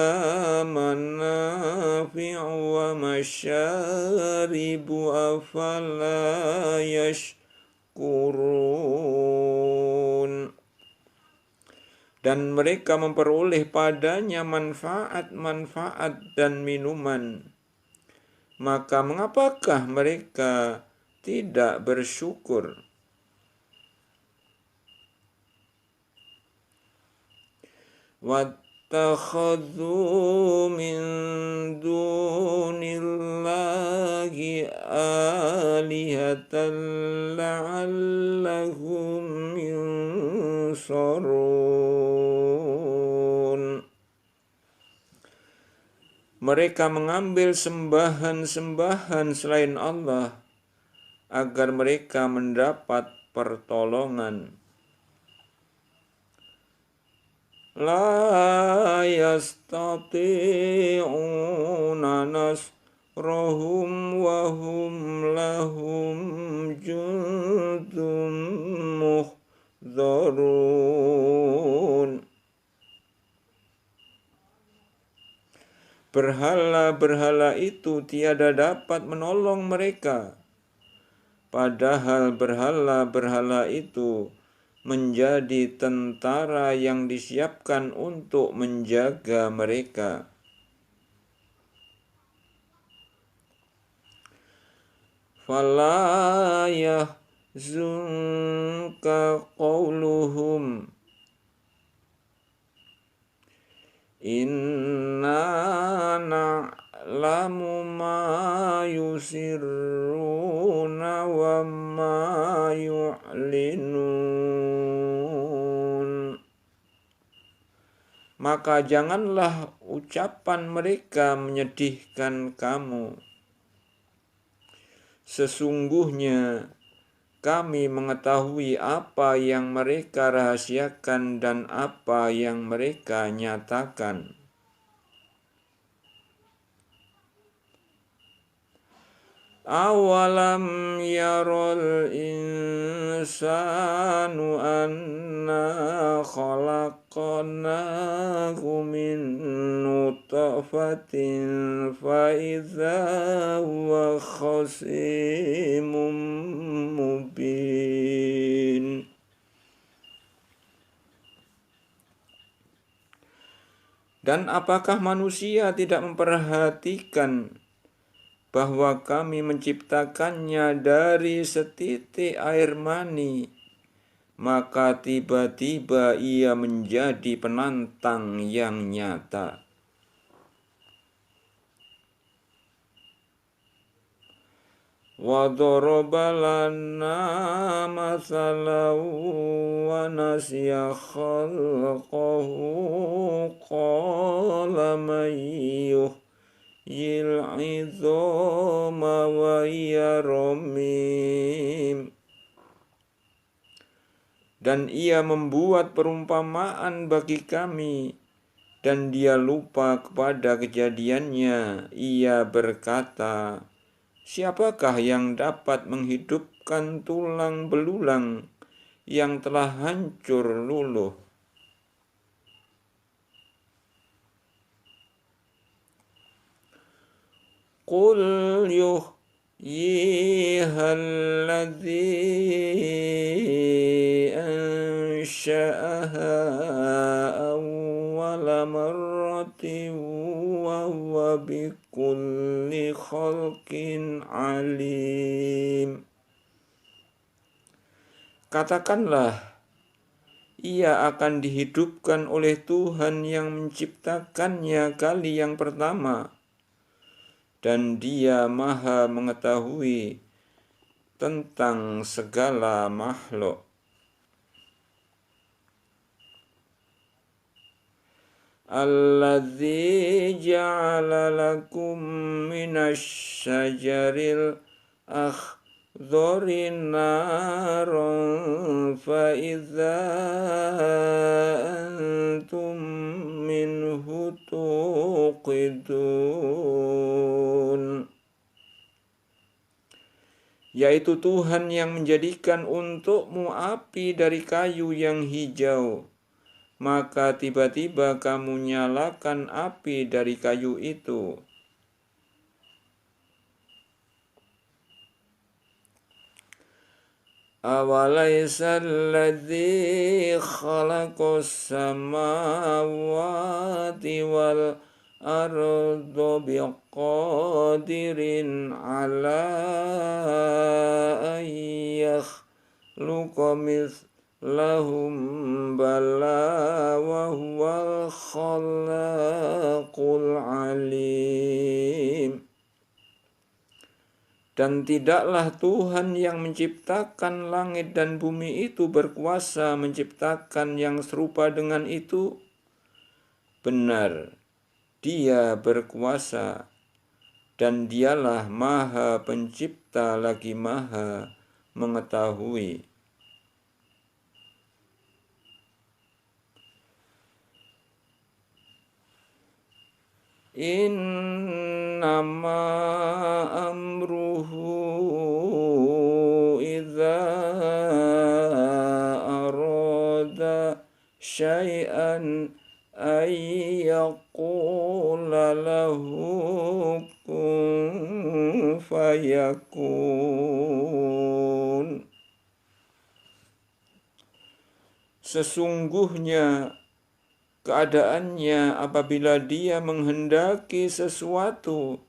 manafi'u wa masyaribu afala yashkurun. Dan mereka memperoleh padanya manfaat-manfaat dan minuman. Maka mengapakah mereka tidak bersyukur? وَاتَّخَذُوا مِن دُونِ اللَّهِ آلِهَةً لَعَلَّهُمْ يُنصَرُونَ. Mereka mengambil sembahan-sembahan selain Allah agar mereka mendapat pertolongan. La yastati'una nasrahum wa hum lahum jundun muhdharun. Berhala-berhala itu tiada dapat menolong mereka, padahal berhala-berhala itu menjadi tentara yang disiapkan untuk menjaga mereka. Fala yahzunka qawluhum inna na'lamu ma yusirruna wa ma yu'linun. Maka janganlah ucapan mereka menyedihkan kamu. Sesungguhnya kami mengetahui apa yang mereka rahasiakan dan apa yang mereka nyatakan. Awalam yarul insanu anna khalaqnahu min nutfatin fa idza huwa khasimun mubin. Dan apakah manusia tidak memperhatikan bahwa kami menciptakannya dari setitik air mani, maka tiba-tiba ia menjadi penantang yang nyata. Wa daraba lana mathalan wa nasiya khalqahu qala man yil'idhama wa yaramim. Dan ia membuat perumpamaan bagi kami, dan dia lupa kepada kejadiannya. Ia berkata, siapakah yang dapat menghidupkan tulang belulang yang telah hancur luluh? Qul yuhyiha alladhi ansha'aha awwala marratin wa huwa bikulli khalqin alim. Katakanlah, ia akan dihidupkan oleh Tuhan yang menciptakannya kali yang pertama, dan Dia Maha mengetahui tentang segala makhluk. Alladzi ja'ala lakum minasy-syajaril akhdari naran fa idza antum minhu tuqidun. Yaitu Tuhan yang menjadikan untukmu api dari kayu yang hijau, maka tiba-tiba kamu nyalakan api dari kayu itu. Awalaysa alladzi khalaqas samawati wal arda biqadirin ala an yakhluqa lahum bala wa huwal khallaqul alim. Dan tidaklah Tuhan yang menciptakan langit dan bumi itu berkuasa menciptakan yang serupa dengan itu? Benar, Dia berkuasa, dan Dialah Maha Pencipta lagi Maha Mengetahui. Innama amruhu idza arada syai'an ay yaqula lahu kun fayakun. Sesungguhnya keadaannya apabila Dia menghendaki sesuatu,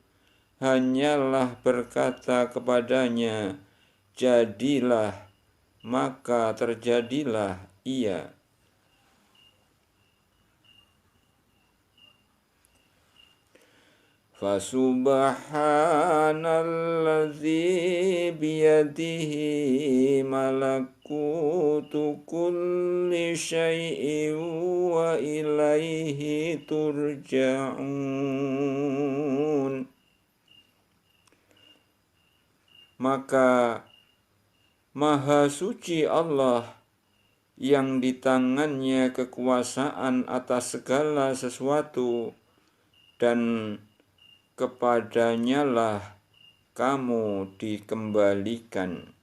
hanyalah berkata kepadanya, jadilah, maka terjadilah ia. Fasubhanalladzi biyadihi malakutu kulli syai'in wa ilaihi turja'un. Maka Maha Suci Allah yang di tangannya kekuasaan atas segala sesuatu, dan kepadanyalah kamu dikembalikan.